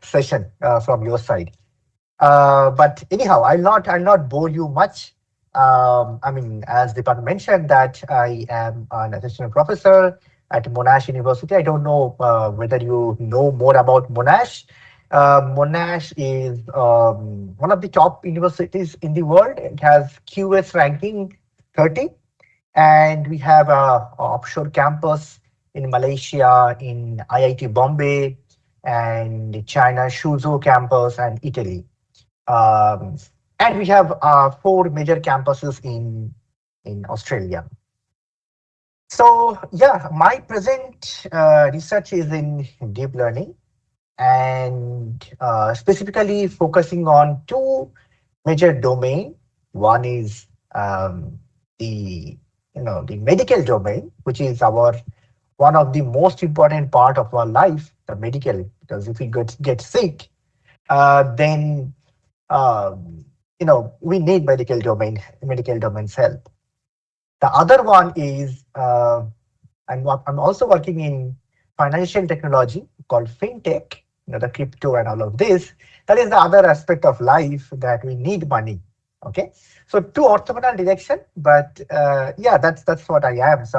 session from your side. But anyhow, I'll not bore you much. I mean, as Deepak mentioned, that I am an assistant professor at Monash University. I don't know whether you know more about Monash. Monash is one of the top universities in the world. It has QS ranking 30, and we have a offshore campus in Malaysia, in IIT Bombay, and China Suzhou campus, and Italy. Um, and we have four major campuses in Australia. So yeah, my present research is in deep learning, and specifically focusing on two major domain. One is the the medical domain, which is our one of the most important part of our life, the medical. Because if we get sick, then we need medical domain's help. The other one is I'm also working in financial technology called fintech, the crypto and all of this. That is the other aspect of life that we need money. Okay, so two orthogonal direction, but yeah, that's what I am. So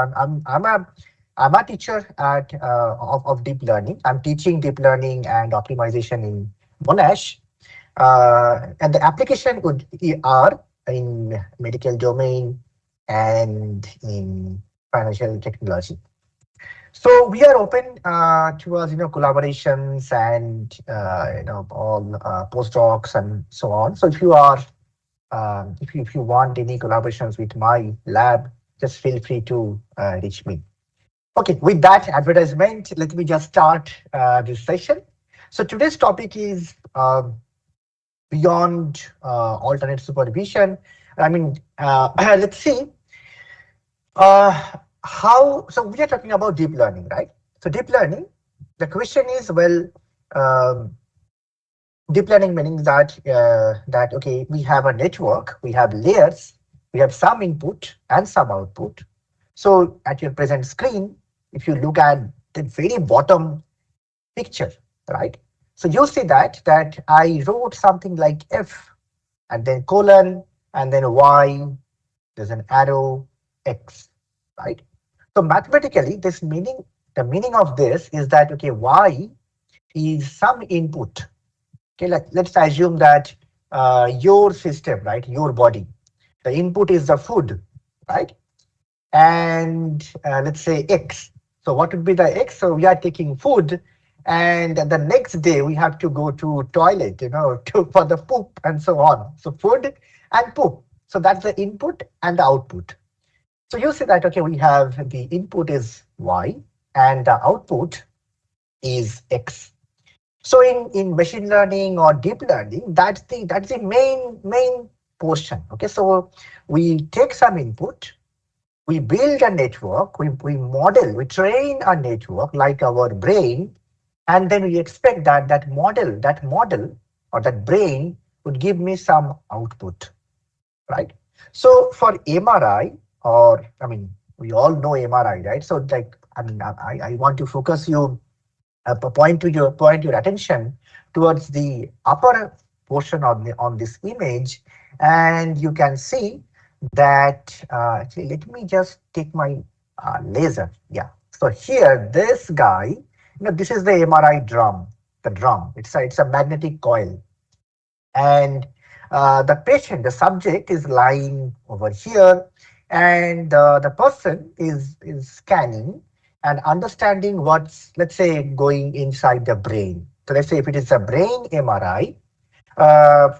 I'm a teacher of deep learning. I'm teaching deep learning and optimization in Monash, and the application would are in medical domain and in financial technology. So we are open towards collaborations and all postdocs and so on. So if you are if you want any collaborations with my lab, just feel free to reach me. Okay, with that advertisement, let me just start this session. So today's topic is beyond alternate supervision. I mean, let's see how. So we are talking about deep learning, right? So deep learning, the question is, well, um, deep learning meaning that okay, we have a network, we have layers, we have some input and some output. So at your present screen, if you look at the very bottom picture, right? So you see that I wrote something like F and then colon and then Y, there's an arrow X, right? So mathematically, the meaning of this is that okay, Y is some input. Okay, let's assume that your system, right, your body, the input is the food, right? And let's say X. So what would be the X? So we are taking food, and the next day we have to go to toilet, for the poop and so on. So food and poop. So that's the input and the output. So you see that okay, we have the input is Y and the output is X. So in machine learning or deep learning, that's the main portion. Okay, so we take some input, we build a network, we model, we train a network like our brain, and then we expect that model or that brain would give me some output, right? So for MRI, or I mean, we all know MRI, right? So like, I mean, I want to focus you point your attention towards the upper portion on this image, and you can see that actually, let me just take my laser. Yeah, so here this guy, this is the MRI drum. The drum, it's a magnetic coil, and the patient, the subject, is lying over here, and the person is scanning and understanding what's, let's say, going inside the brain. So let's say if it is a brain MRI,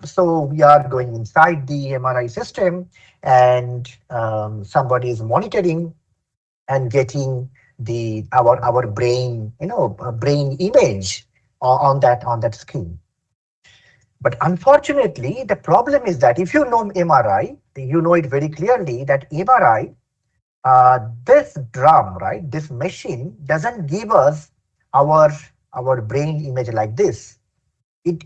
so we are going inside the MRI system, and somebody is monitoring and getting the our brain, brain image on that screen. But unfortunately, the problem is that if you know MRI, you know it very clearly that MRI, this drum, right, this machine doesn't give us our our brain image like this. It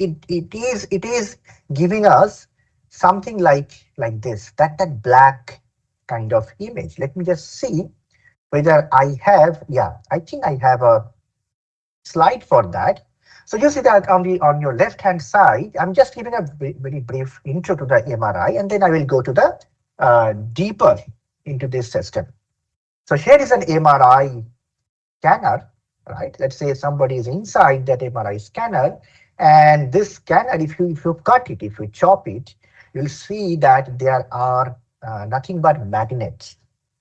is giving us something like this, that black kind of image. Let me just see whether I have, yeah, I think I have a slide for that. So you see that on your left hand side, I'm just giving a very brief intro to the MRI, and then I will go to the deeper into this system. So here is an MRI scanner, right? Let's say somebody is inside that MRI scanner, and this scanner, if you cut it, if you chop it, you'll see that there are nothing but magnets.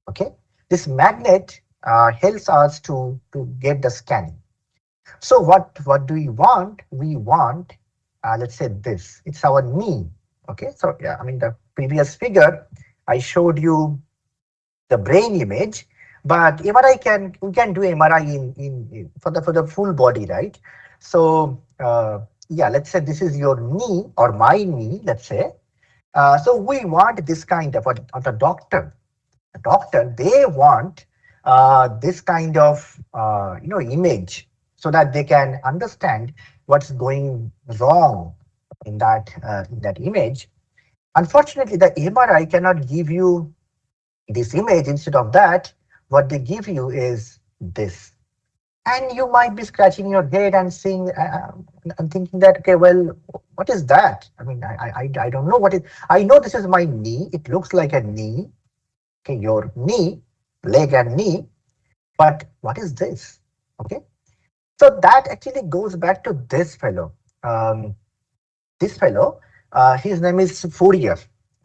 Okay, this magnet helps us to get the scanning. So what do we want? We want, let's say this. It's our knee. Okay, so yeah, I mean the previous figure I showed you the brain image, but MRI we can do MRI for the full body, right? So yeah, let's say this is your knee or my knee, let's say. So we want this kind of, or the doctor, they want this kind of image so that they can understand what's going wrong in that image. Unfortunately, the MRI cannot give you this image. Instead of that, what they give you is this. And you might be scratching your head and saying, and thinking that, okay, well, what is that? I mean, I don't know what it. I know this is my knee. It looks like a knee. Okay, your knee, leg and knee. But what is this? Okay, so that actually goes back to this fellow. Um, this fellow, his name is Fourier.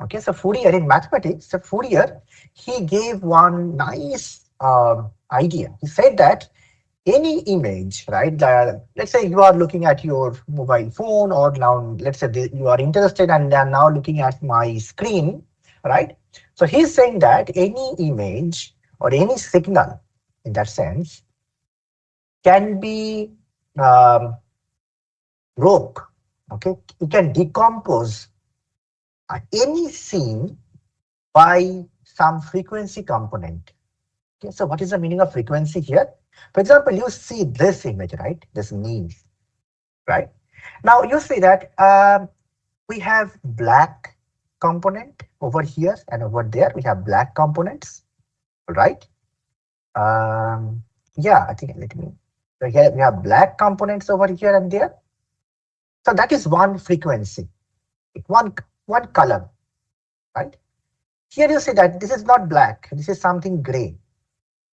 Okay, so Fourier in mathematics, so Fourier, he gave one nice idea. He said that any image, right? Let's say you are looking at your mobile phone, or now let's say you are interested and are now looking at my screen, right? So he's saying that any image or any signal in that sense can be um, broke. Okay, you can decompose any scene by some frequency component. Okay, so what is the meaning of frequency here? For example, you see this image, right? This knee, right? Now you see that we have black component over here, and over there we have black components, right? Um, yeah, I think let me. So here we have black components over here and there. So that is one frequency, one color, right? Here you see that this is not black. This is something gray.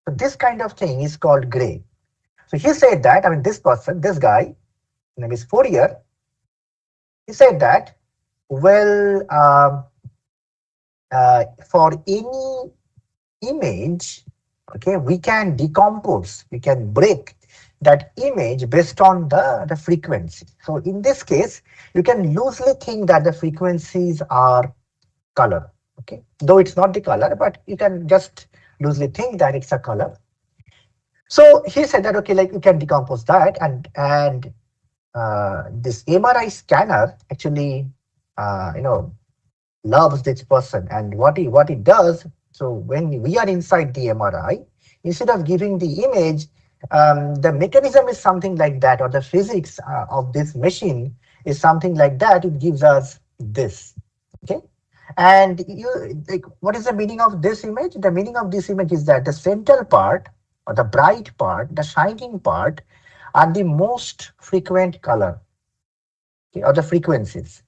So this kind of thing is called gray. So he said that, I mean, this person, this guy, name is Fourier, he said that, well, for any image, okay, we can decompose, we can break that image based on the frequency. So in this case, you can loosely think that the frequencies are color, okay, though it's not the color, but you can just loosely think that it's a color. So he said that, okay, like you can decompose that, and this MRI scanner actually, loves this person, and what it does. So when we are inside the MRI, instead of giving the image, the mechanism is something like that, or the physics of this machine is something like that. It gives us this. Okay, and you like, what is the meaning of this image? The meaning of this image is that the central part, or the bright part, the shining part, are the most frequent color, okay, or the frequencies.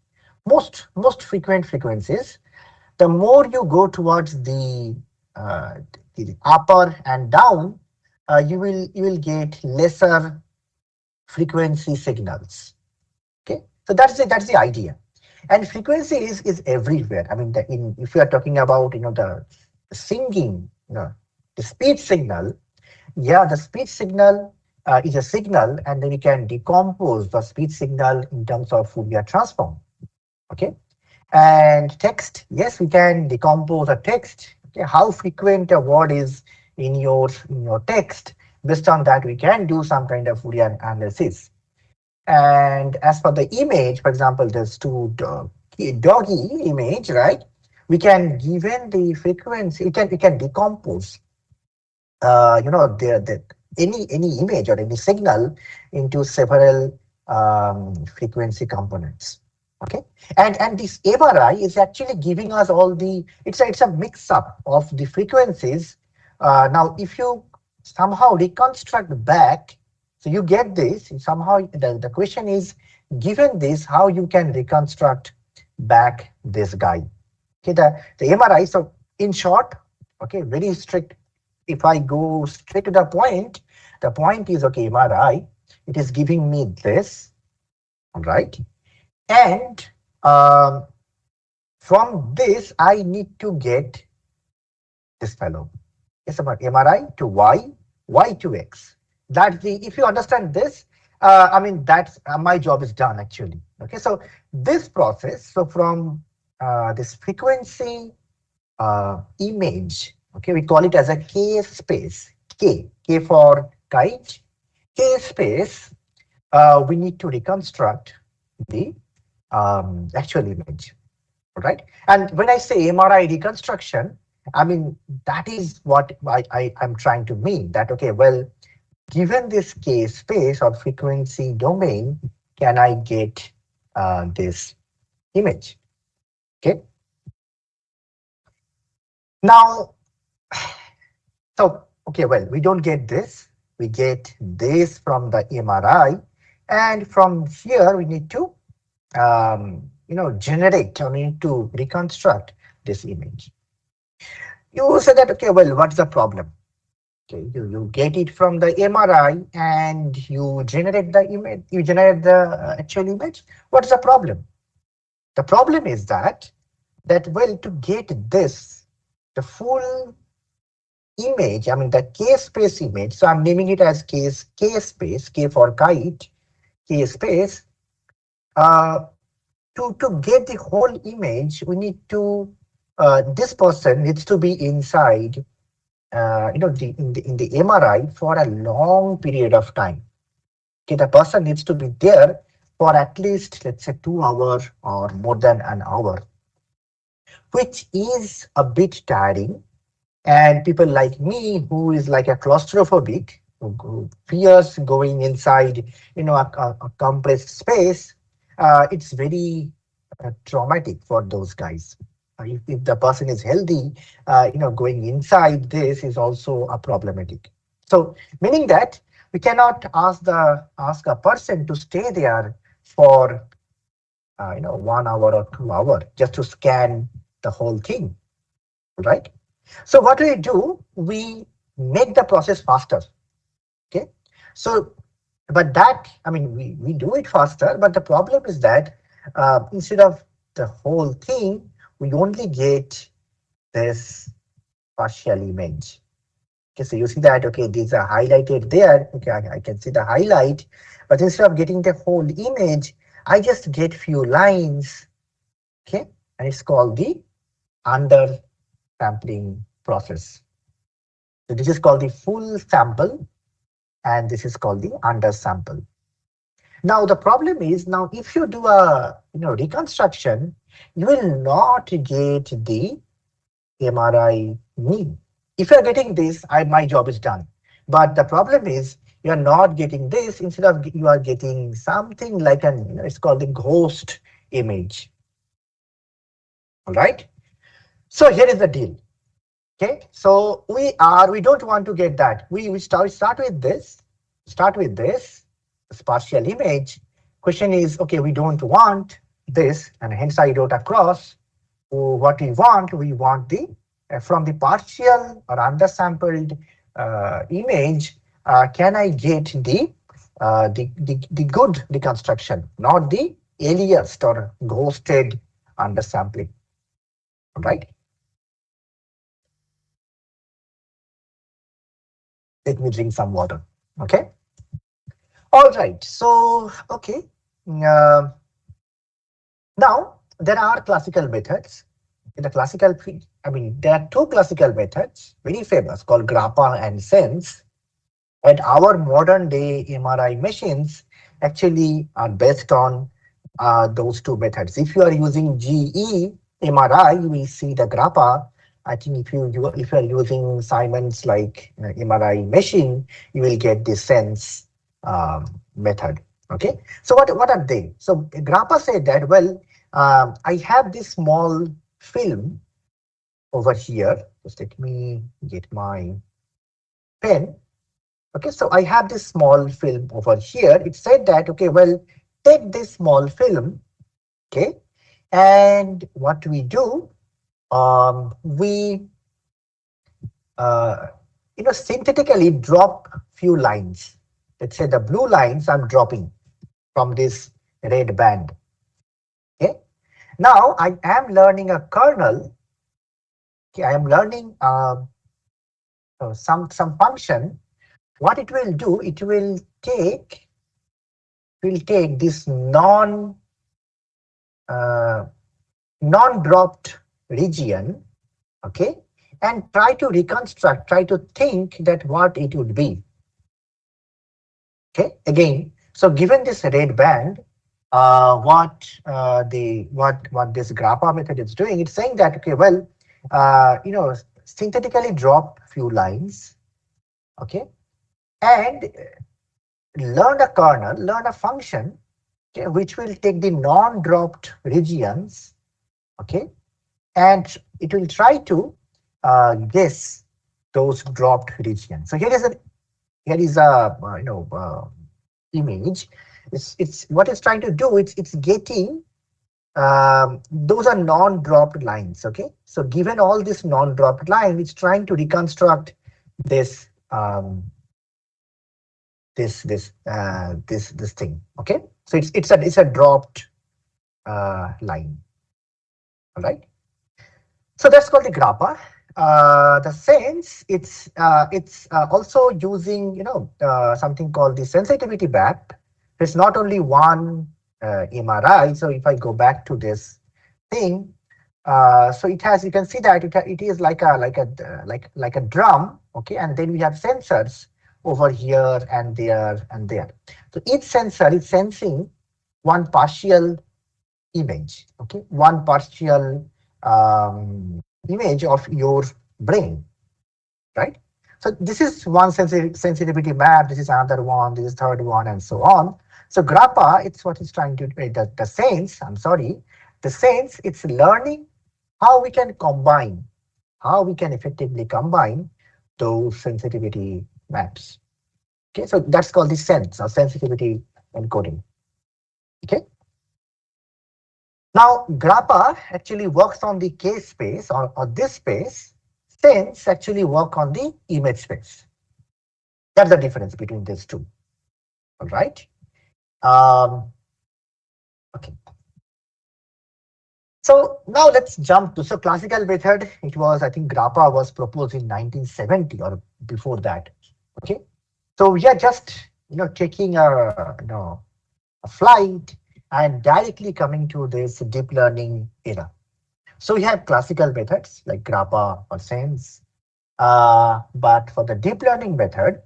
Most frequent frequencies. The more you go towards uh, the upper and down, you will get lesser frequency signals. Okay, so that's the idea. And frequency is everywhere. I mean, if you are talking about the singing, the speech signal, yeah, the speech signal is a signal, and then you can decompose the speech signal in terms of Fourier transform. Okay, and text, yes, we can decompose a text. Okay, how frequent a word is in your text. Based on that, we can do some kind of Fourier analysis. And as for the image, for example, there's two doggy image, right? We can, given the frequency, we can decompose, the any image or any signal into several frequency components. Okay, and this MRI is actually giving us all the. It's a mix up of the frequencies. Now, if you somehow reconstruct back, So you get this somehow. The question is, given this, how you can reconstruct back this guy. Okay, the MRI. So in short, okay, very strict. If I go straight to the point is, okay, MRI. It is giving me this, all right, and um, from this I need to get this fellow. It's about MRI to Y, Y to X. That's the, if you understand this, I mean, that's my job is done actually. Okay, so this process, so from this frequency image, okay, we call it as a K space, K for kite, K space, we need to reconstruct the actual image, right? And when I say MRI reconstruction, I mean, that is what I'm trying to mean that, okay, well, given this K space or frequency domain, can I get this image? Okay. Now, so, okay, well, we don't get this. We get this from the MRI. And from here, we need to, generate or need to reconstruct this image. You say that, okay, well, what's the problem? Okay, you get it from the MRI and you generate the image, you generate the actual image. What's the problem? The problem is that well, to get this, the full image, I mean the K space image, so I'm naming it as K space, K for kite, K space. To get the whole image, we need to, this person needs to be inside in the MRI for a long period of time. Okay, the person needs to be there for at least, let's say, 2 hours or more than an hour, which is a bit tiring. And people like me, who is like a claustrophobic, who fears going inside, a compressed space, it's very traumatic for those guys. If the person is healthy, going inside this is also a problematic. So meaning that we cannot ask a person to stay there for 1 hour or 2 hours just to scan the whole thing, right? So what we do, we make the process faster. Okay, so but that, I mean, we do it faster, but the problem is that instead of the whole thing, we only get this partial image. Okay, so you see that, okay, these are highlighted there. Okay, I can see the highlight, but instead of getting the whole image, I just get few lines. Okay, and it's called the under sampling process. So this is called the full sample, and this is called the under sample. Now the problem is, now if you do a reconstruction, you will not get the MRI mean. If you are getting this, my job is done. But the problem is you are not getting this. Instead of, you are getting something like an, it's called the ghost image. All right. So here is the deal. Okay. So we don't want to get that. We start with this. Start with this partial image. Question is, okay, we don't want this, and hence I wrote across. What we want the from the partial or undersampled image. Can I get the good reconstruction, not the aliased or ghosted undersampling? Right? Let me drink some water. Okay. All right. So okay. Uh, Now there are classical methods. In the classical, I mean, there are two classical methods, very famous, called Grappa and Sense. And our modern day MRI machines actually are based on those two methods. If you are using GE MRI, you will see the Grappa. I think if you are using Simon's like MRI machine, you will get the Sense method. Okay, so what are they? So Grappa said that, well, I have this small film over here. Just let me get my pen. Okay, so I have this small film over here. It said that, okay, well, take this small film, okay, and what we do, we uh, synthetically drop few lines. Let's say the blue lines I'm dropping from this red band. Okay. Now I am learning a kernel. Okay, I am learning some function. What it will do, it will take this uh, non-dropped region, okay, and try to reconstruct, try to think that what it would be. Okay, again, so given this red band, what this grappa method is doing, it's saying that, okay, well, synthetically drop few lines, okay, and learn a kernel, learn a function, okay, which will take the non-dropped regions, okay, and it will try to guess those dropped regions. So here is a image. It's what it's trying to do. It's getting those are non-dropped lines. Okay, so given all this non-dropped line, it's trying to reconstruct this this thing. Okay, so it's a dropped line. All right. So that's called the grappa. The sense, it's also using something called the sensitivity map. It's not only one MRI. So if I go back to this thing, so it has, you can see that it is like a drum, okay, and then we have sensors over here and there and there. So each sensor is sensing one partial image, okay, one partial image of your brain, right? So this is one sensitivity map, this is another one, this is third one, and so on. So grappa, it's what it's trying to do, the sense, I'm sorry, the sense, it's learning how we can combine, how we can effectively combine those sensitivity maps. Okay, so that's called the sense or sensitivity encoding. Okay. Now, grappa actually works on the case space or this space. Sense actually work on the image space. That's the difference between these two. All right. Okay. So now let's jump to, so classical method. It was, I think grappa was proposed in 1970 or before that. Okay. So we are just taking a flight and directly coming to this deep learning era. So we have classical methods like grappa or sense. But for the deep learning method,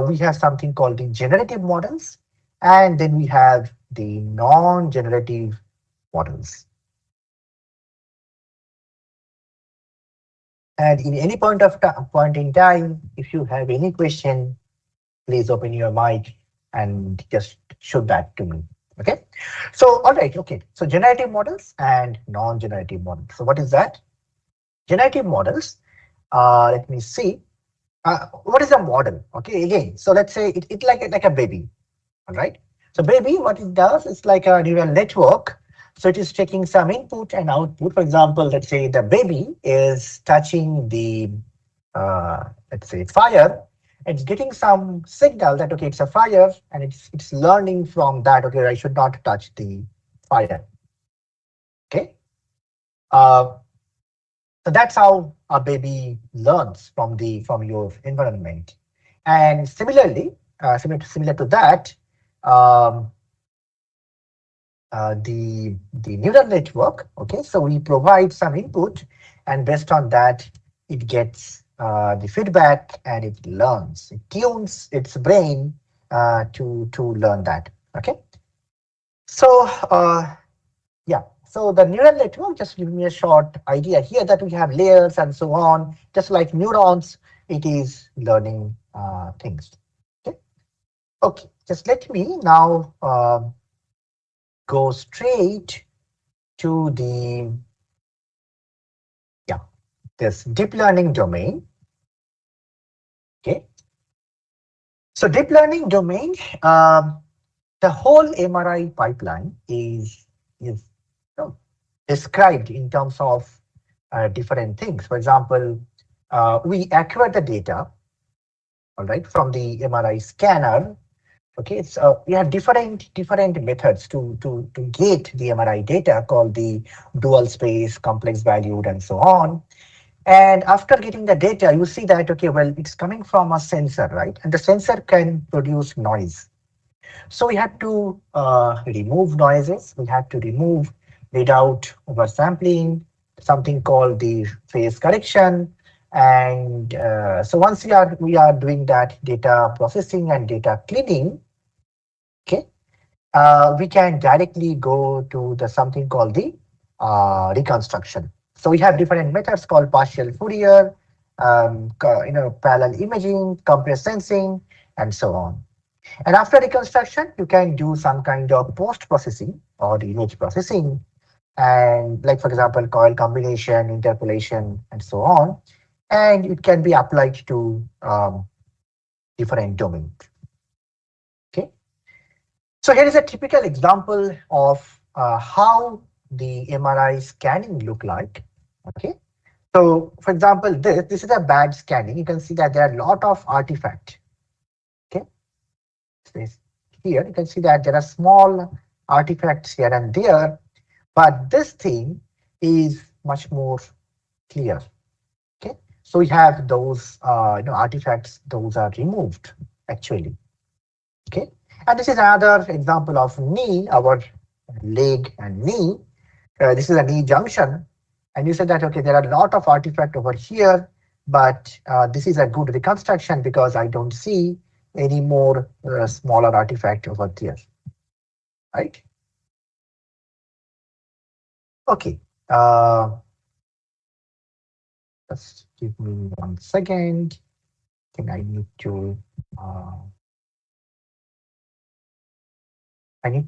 we have something called the generative models, and then we have the non-generative models. And in any point in time, if you have any question, please open your mic and just shoot that to me. Okay. So all right. Okay. So generative models and non-generative models. So what is that? Generative models. Let me see. What is a model? Okay. Again. So let's say it like a baby. All right. So baby, what it does is like a neural network. So it is taking some input and output. For example, let's say the baby is touching the, let's say, fire. It's getting some signal that, okay, it's a fire, and it's learning from that, okay, I should not touch the fire. Okay. Uh, so that's how a baby learns from your environment. And similarly, similar to that, um, the neural network. Okay, so we provide some input, and based on that, it gets the feedback and it learns. It tunes its brain to learn that. Okay, so yeah. So the neural network, just give me a short idea here that we have layers and so on. Just like neurons, it is learning things. Okay. Okay. Just let me now go straight to the this deep learning domain. Okay. So deep learning domain, the whole MRI pipeline is you know, described in terms of different things. For example, we acquire the data, all right, from the MRI scanner. Okay, so we have different methods to get the MRI data called the dual space, complex valued, and so on. And after getting the data, you see that okay, well, it's coming from a sensor, right? And the sensor can produce noise. So we have to remove noises. We have to remove without oversampling, something called the phase correction. And so once we are doing that data processing and data cleaning, okay, we can directly go to the something called the reconstruction. So we have different methods called partial Fourier, parallel imaging, compressed sensing, and so on. And after reconstruction, you can do some kind of post-processing or image processing, and like for example, coil combination, interpolation, and so on. And it can be applied to different domains. Okay. So here is a typical example of how the MRI scanning look like. Okay. So for example, this is a bad scanning. You can see that there are a lot of artifacts. Okay. Here you can see that there are small artifacts here and there, but this thing is much more clear. Okay, so we have those artifacts; those are removed actually. Okay, and this is another example of knee, our leg and knee. This is a knee junction, and you said that okay, there are a lot of artifact over here, but this is a good reconstruction because I don't see any more smaller artifact over there, right? Okay, just give me 1 second. I think I need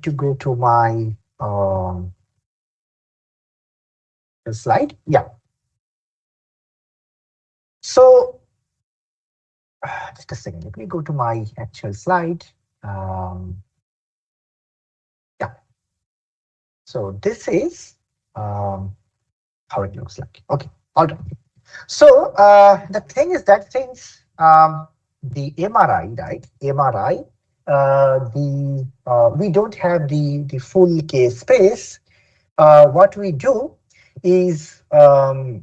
to go to my slide. Yeah. So just a second. Let me go to my actual slide. Yeah. So this is how it looks like. Okay. All right. So the thing is that since the MRI, right? MRI, we don't have the full case space. What we do is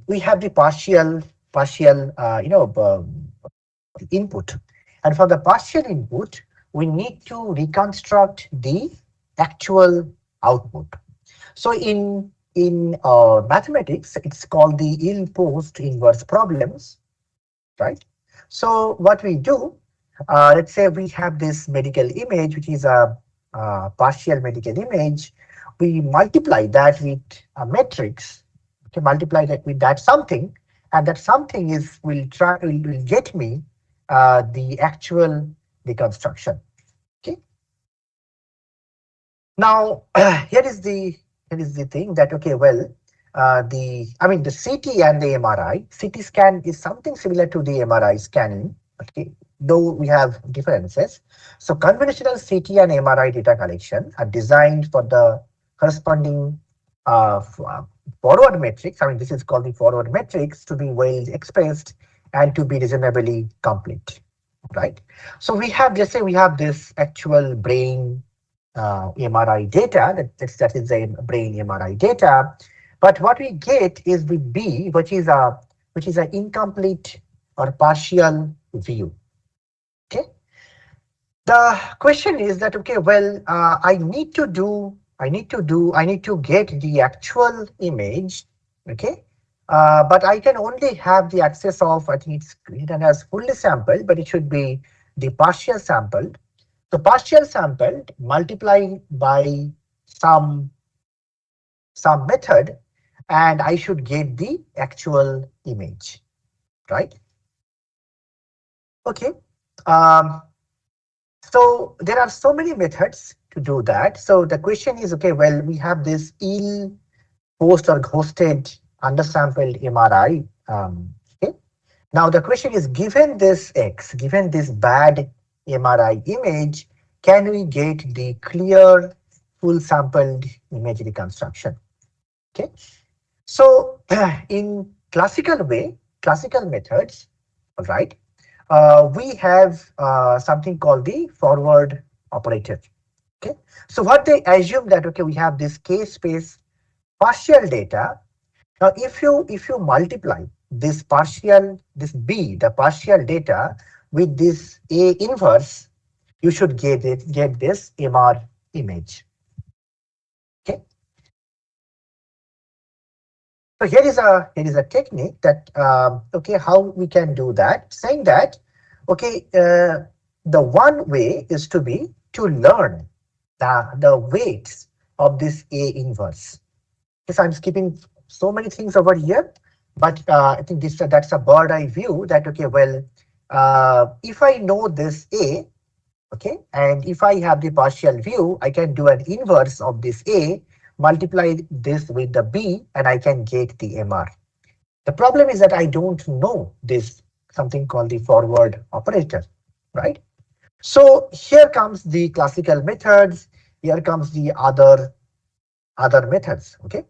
we have the partial input, and for the partial input, we need to reconstruct the actual output. So in mathematics, it's called the ill-post inverse problems, right? So what we do, let's say we have this medical image, which is a partial medical image. We multiply that with a matrix. Okay, multiply that with that something, and that something will get me the actual reconstruction. Okay. Now here is the thing that okay, well, the CT and the MRI. CT scan is something similar to the MRI scanning. Okay, though we have differences. So conventional CT and MRI data collection are designed for the corresponding forward matrix. This is called the forward matrix to be well expressed and to be reasonably complete, right? So we have, let's say we have this actual brain MRI data, that is a brain MRI data, but what we get is with B, which is a incomplete or partial view. Okay. The question is that okay, well, I need to get the actual image. Okay. But I can only have the access of, I think it's written as fully sampled, but it should be the partial sampled. So partial sampled multiply by some method, and I should get the actual image, right? Okay. So there are so many methods to do that. So the question is, okay, well, we have this ill post or hosted undersampled MRI. Okay. Now the question is, given this X, given this bad MRI image, can we get the clear full sampled image reconstruction? Okay. So in classical methods, all right, we have something called the forward operator. Okay. So what they assume that, okay, we have this K space partial data. Now, if you multiply this B, the partial data, with this A inverse, you should get this MR image. Okay. So here is a technique that okay, how we can do that, saying that okay, the one way is to learn the weights of this A inverse. Yes, I'm skipping so many things over here, but I think that's a bird eye view that okay, well, if I know this A, okay, and if I have the partial view, I can do an inverse of this A, multiply this with the B, and I can get the MR. The problem is that I don't know this something called the forward operator, right? So here comes the classical methods. Here comes the other methods. Okay.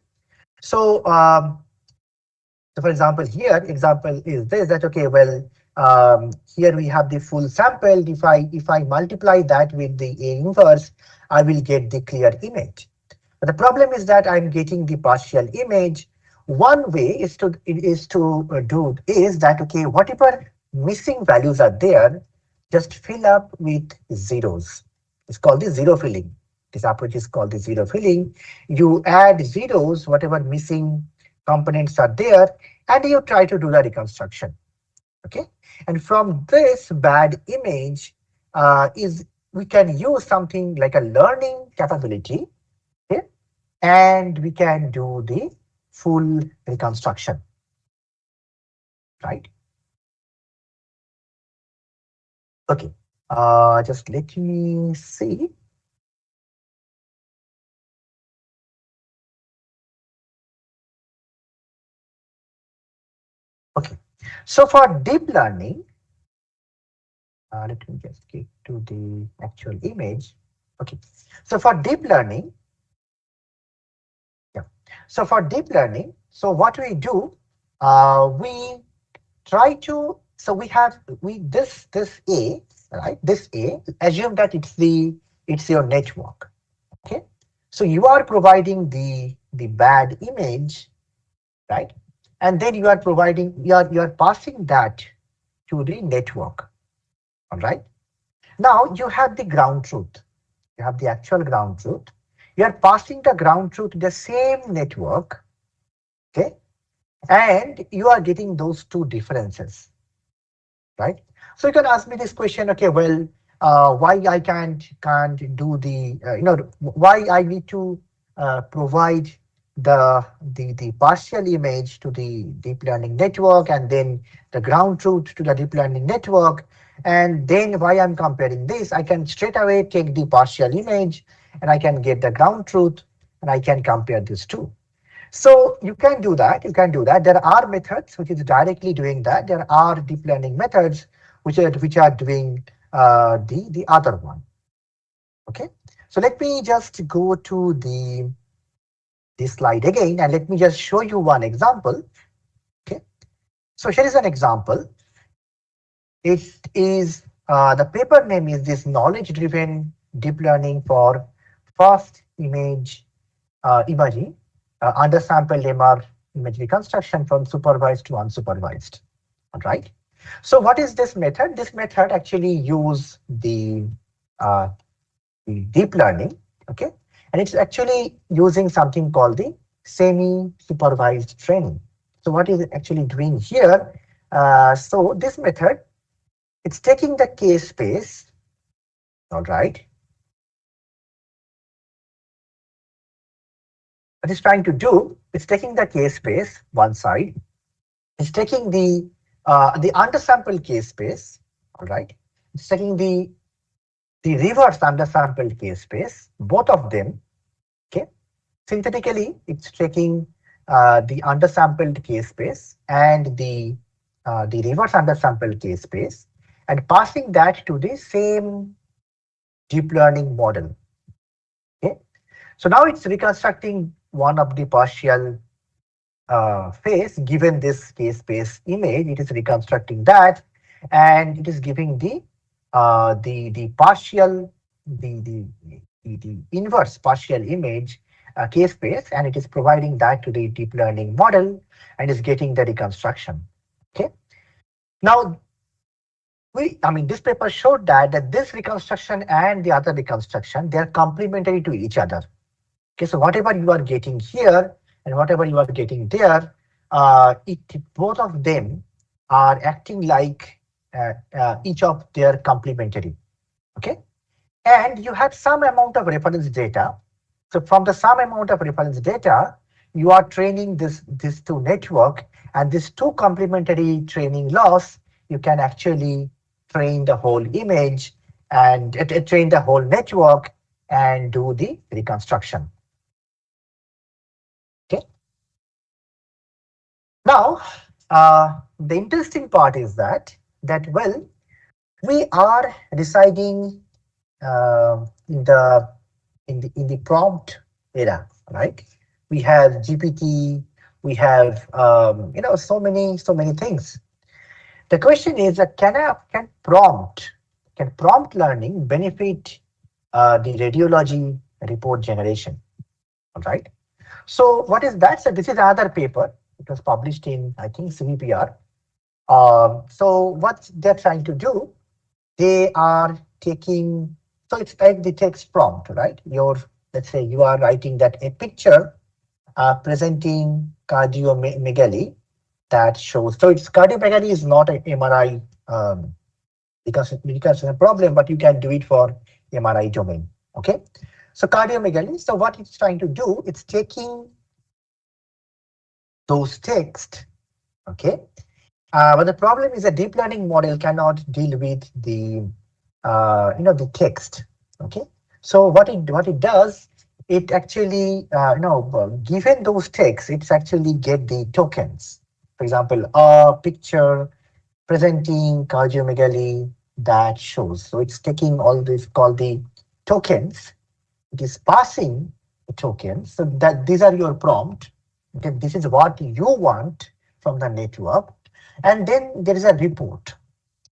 So so for example, here example is this, that okay, well, here we have the full sample. If I multiply that with the A inverse, I will get the clear image. But the problem is that I'm getting the partial image. One way is to do is that okay, whatever missing values are there, just fill up with zeros. It's called the zero filling. This approach is called the zero filling. You add zeros, whatever missing components are there, and you try to do the reconstruction. Okay, and from this bad image is we can use something like a learning capability. Okay, and we can do the full reconstruction, right? Okay, just let me see. Okay, so for deep learning, let me just get to the actual image. Okay, so for deep learning, yeah. So for deep learning, so what we do, we try to, so we this A, right? This A, assume that it's your network. Okay, so you are providing the bad image, right? And then you are providing, you are passing that to the network. All right. Now you have the ground truth. You have the actual ground truth. You are passing the ground truth to the same network. Okay, and you are getting those two differences, right? So you can ask me this question, okay, well, why I can't do the why I need to provide the partial image to the deep learning network, and then the ground truth to the deep learning network, and then why I'm comparing this. I can straight away take the partial image and I can get the ground truth and I can compare these two. So you can do that. You can do that. There are methods which is directly doing that. There are deep learning methods which are doing the other one. Okay. So let me just go to the this slide again, and let me just show you one example. Okay. So here is an example. It is the paper name is this knowledge driven deep learning for fast imaging undersampled MR image reconstruction from supervised to unsupervised. All right. So what is this method? This method actually use uh, the deep learning. Okay, and it's actually using something called the semi-supervised training. So what is it actually doing here? So this method, it's taking the K space. All right. What it's trying to do, it's taking the K space one side. It's taking the undersampled K space. All right. It's taking the reverse undersampled K space, both of them. Okay. Synthetically, it's taking the undersampled K space and the reverse undersampled K space, and passing that to the same deep learning model. Okay, so now it's reconstructing one of the partial face given this case-based image. It is reconstructing that, and it is giving the partial the inverse partial image case space, and it is providing that to the deep learning model and is getting the reconstruction. Okay, now this paper showed that this reconstruction and the other reconstruction, they are complementary to each other. Okay, so whatever you are getting here and whatever you are getting there, both of them are acting like each of their complementary. Okay, and you have some amount of reference data. So from the some amount of reference data, you are training this two network, and this two complementary training loss, you can actually train the whole image and train the whole network and do the reconstruction. Okay. Now, the interesting part is that well, we are residing in the prompt era, right? We have GPT, we have so many things. The question is that can prompt learning benefit the radiology report generation? All right. So what is that? So this is another paper. It was published in, I think, CVPR. So what they're trying to do, they are taking, so it's like the text prompt, right? Let's say you are writing that a picture presenting cardiomegaly that shows. So it's cardiomegaly is not an MRI because it's a problem, but you can do it for MRI domain. Okay. So cardiomegaly. So what it's trying to do, it's taking those text. Okay. But the problem is a deep learning model cannot deal with the the text. Okay. So what it does, it actually given those texts, it's actually get the tokens. For example, a picture presenting cardiomegaly that shows. So it's taking all this called the tokens. It is passing the tokens. So that these are your prompt. Okay, this is what you want from the network. And then there is a report.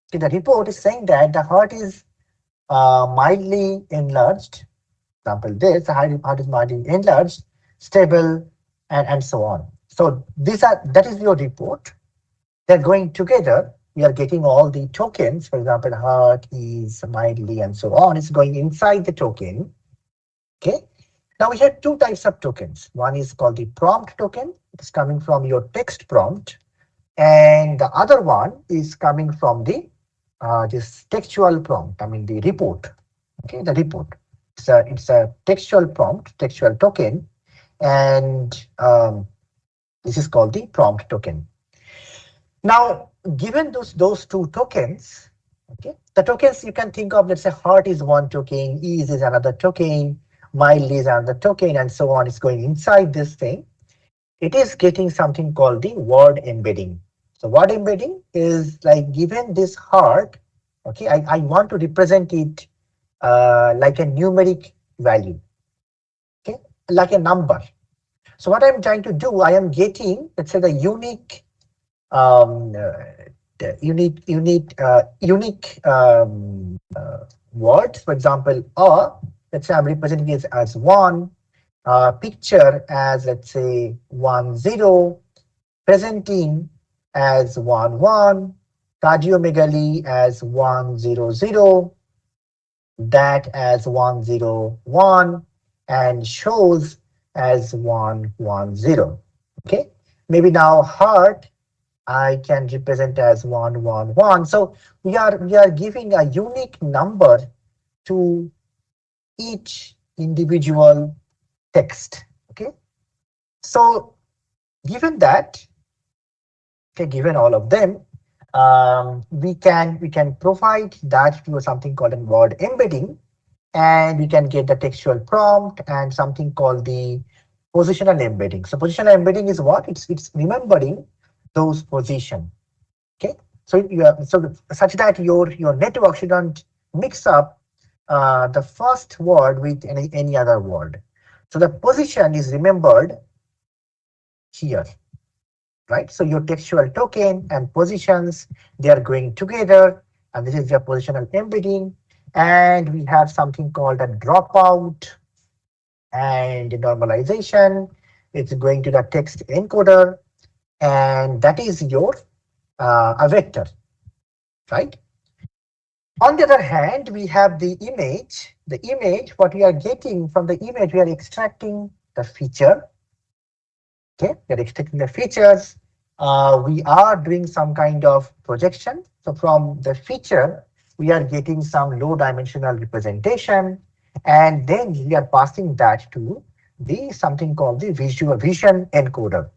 Okay, the report is saying that the heart is mildly enlarged. For example, the heart is mildly enlarged, stable, and so on. So that is your report. They're going together. We are getting all the tokens. For example, heart is mildly and so on. It's going inside the token. Okay. Now we have two types of tokens. One is called the prompt token. It's coming from your text prompt. And the other one is coming from the this textual prompt, the report. Okay, the report. It's a textual prompt, textual token, and this is called the prompt token. Now, given those two tokens, okay, the tokens you can think of, let's say heart is one token, ease is another token, mildly is another token, and so on. It's going inside this thing. It is getting something called the word embedding. So word embedding is like, given this heart, okay, I want to represent it like a numeric value, okay, like a number. So what I'm trying to do, I am getting, let's say, the unique words. For example, let's say I'm representing it as one, picture as, let's say, 10, presenting as 11, cardiomegaly as 100, that as 101, and shows as 110. Okay, maybe now heart I can represent as 111. So we are giving a unique number to each individual text. Okay, so given that, okay, given all of them, we can provide that to something called a word embedding, and we can get the textual prompt and something called the positional embedding. So positional embedding is what? It's remembering those position. Okay, So such that your network shouldn't mix up the first word with any other word. So the position is remembered here, right? So your textual token and positions, they are going together, and this is your positional embedding. And we have something called a dropout and normalization. It's going to the text encoder, and that is your a vector, right? On the other hand, we have the image. The image, what we are getting from the image, we are extracting the feature. Okay, we are extracting the features. We are doing some kind of projection. So from the feature, we are getting some low dimensional representation, and then we are passing that to the something called the visual vision encoder.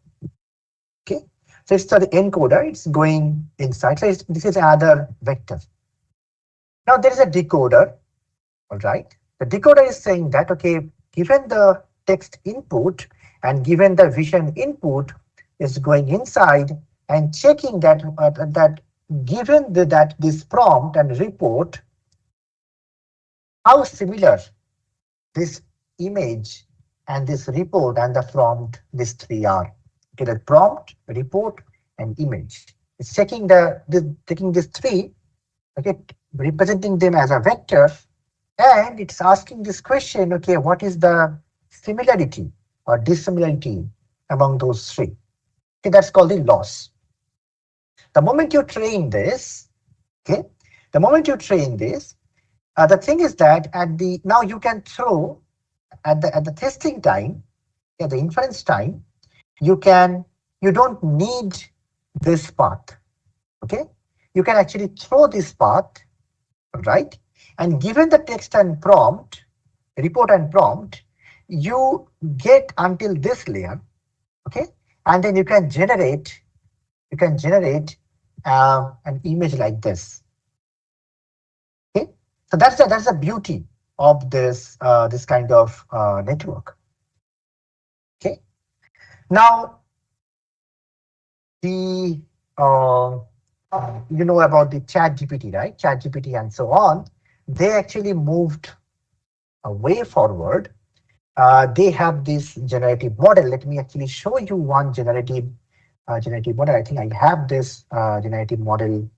Okay, so it's the encoder. It's going inside. So this is another vector. Now there is a decoder. All right. The decoder is saying that, okay, given the text input and given the vision input is going inside and checking that given that this prompt and report, how similar this image and this report and the prompt, these three are. Okay, the prompt, report, and image. It's checking taking these three, okay, representing them as a vector, and it's asking this question, okay, what is the similarity or dissimilarity among those three? Okay, that's called the loss. The moment you train this, okay, the moment you train this, the thing is that now you can throw at the testing time, at the inference time, you don't need this path. Okay, you can actually throw this path, right? And given the text and prompt, report and prompt, you get until this layer, okay, and then you can generate an image like this. Okay, so that's the beauty of this kind of network. Okay, now the you know about the chat GPT, right? Chat GPT and so on, they actually moved way forward. They have this generative model. Let me actually show you one generative model. I think I have this generative model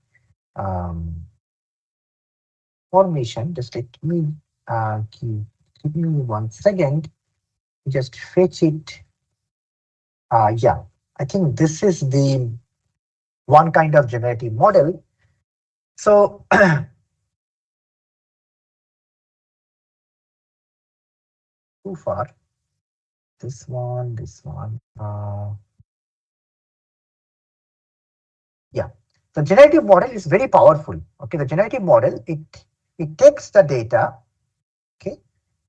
formation. Just let me give me 1 second. Just fetch it. Yeah, I think this is the one kind of generative model. So too far. This one, this one. Yeah, the generative model is very powerful. Okay, the generative model, it takes the data. Okay,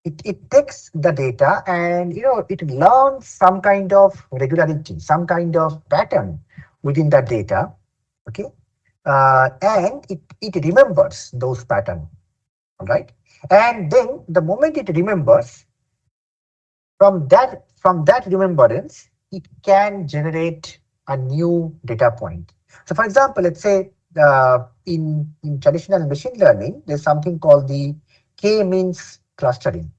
it takes the data, and it learns some kind of regularity, some kind of pattern within that data. Okay, and it remembers those patterns. All right, and then the moment it remembers, from that remembrance, it can generate a new data point. So for example, let's say in traditional machine learning, there's something called the k-means clustering.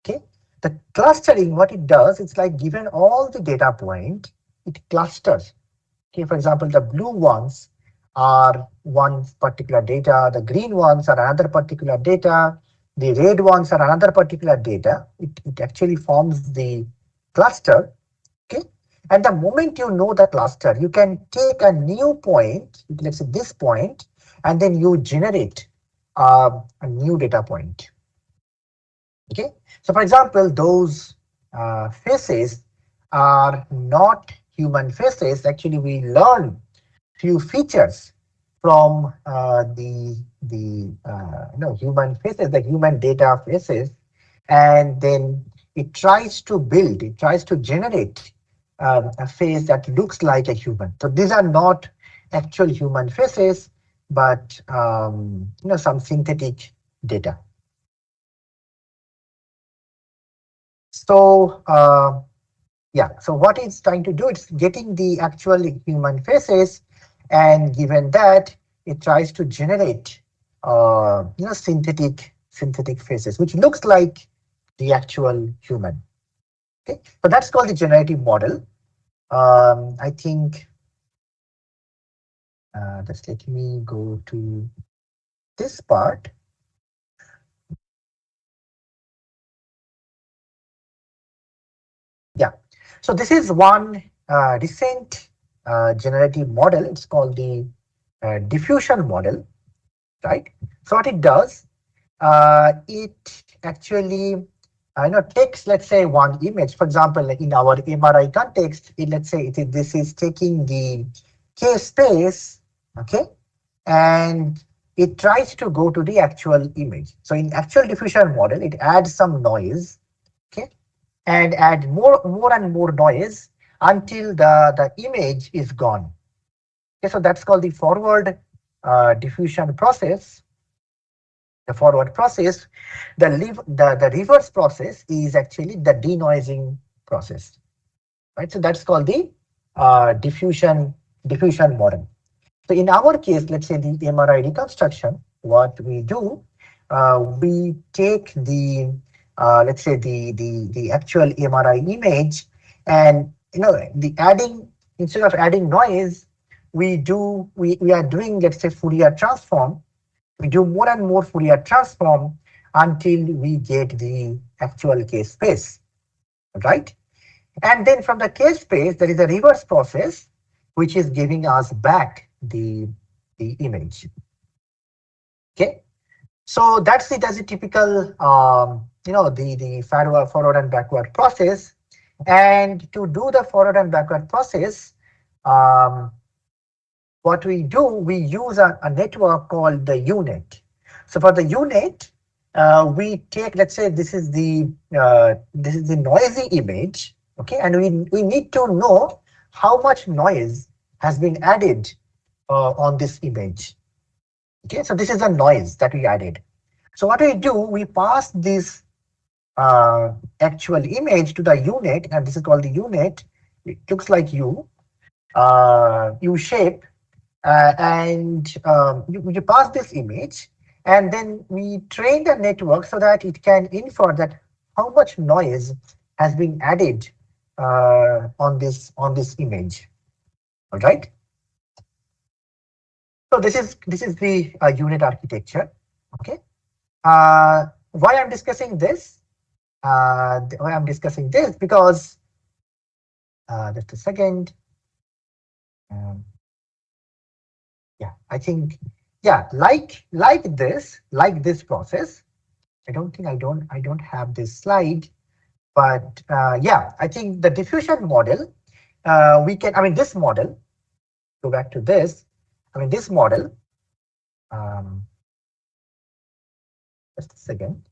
Okay, the clustering, what it does, it's like given all the data point, it clusters. Okay, for example, the blue ones are one particular data, the green ones are another particular data, the red ones are another particular data. It actually forms the cluster. Okay, and the moment you know the cluster, you can take a new point, let's say this point, and then you generate a new data point. Okay, so for example, those faces are not human faces. Actually, we learn few features from the human faces, the human data faces, and then it tries to generate a face that looks like a human. So these are not actual human faces, but some synthetic data. So yeah, so what it's trying to do, it's getting the actual human faces and given that, it tries to generate synthetic faces, which looks like the actual human. Okay, so that's called the generative model. I think just let me go to this part. Yeah, so this is one recent generative model. It's called the diffusion model, right? So what it does, it actually takes, let's say, one image. For example, like in our MRI context, let's say this is taking the case space, okay, and it tries to go to the actual image. So in actual diffusion model, it adds some noise, okay, and add more and more noise until the image is gone. Okay, so that's called the forward diffusion process. The forward process, the reverse process is actually the denoising process, right? So that's called the diffusion model. So in our case, let's say the MRI reconstruction, what we do, we take the let's say the actual MRI image, and the adding, instead of adding noise, we are doing, let's say, Fourier transform. We do more and more Fourier transform until we get the actual case space, right? And then from the case space, there is a reverse process, which is giving us back the image. Okay, so that's a typical the forward and backward process. And to do the forward and backward process, um, what we do, we use a network called the UNet. So for the UNet, we take, let's say, this is the noisy image, okay, and we need to know how much noise has been added on this image. Okay, so this is the noise that we added. So what we do, we pass this actual image to the UNet, and this is called the UNet. It looks like U shape, and you pass this image, and then we train the network so that it can infer that how much noise has been added on this image. All right. So this is the UNet architecture. Okay. Why I'm discussing this? Why I'm discussing this? Because just a second. Yeah, I think, yeah, like this process. I don't think I don't have this slide, but yeah, I think the diffusion model, we can, I mean, this model, go back to this. I mean, this model, just a second.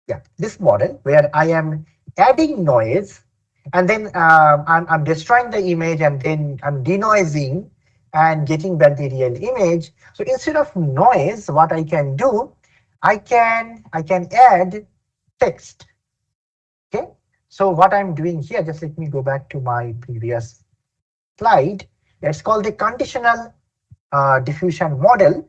Yeah, this model where I am adding noise, and then I'm destroying the image, and then I'm denoising and getting back the real image. So instead of noise, what I can do, I can add text. Okay, so what I'm doing here, just let me go back to my previous slide. It's called the conditional diffusion model.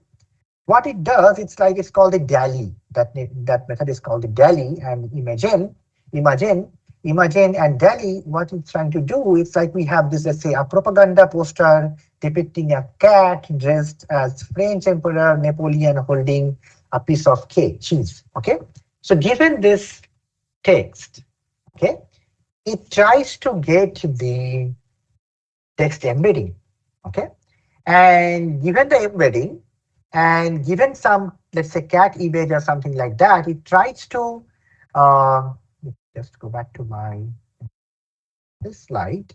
What it does, it's called the DALI. That method is called the DALI, and Imogen and DALI. What it's trying to do, it's like we have this, let's say, a propaganda poster depicting a cat dressed as French Emperor Napoleon holding a piece of cake, cheese. Okay, so given this text, okay, it tries to get the text embedding. Okay, and given the embedding, and given some, let's say, cat image or something like that, it tries to just go back to this slide.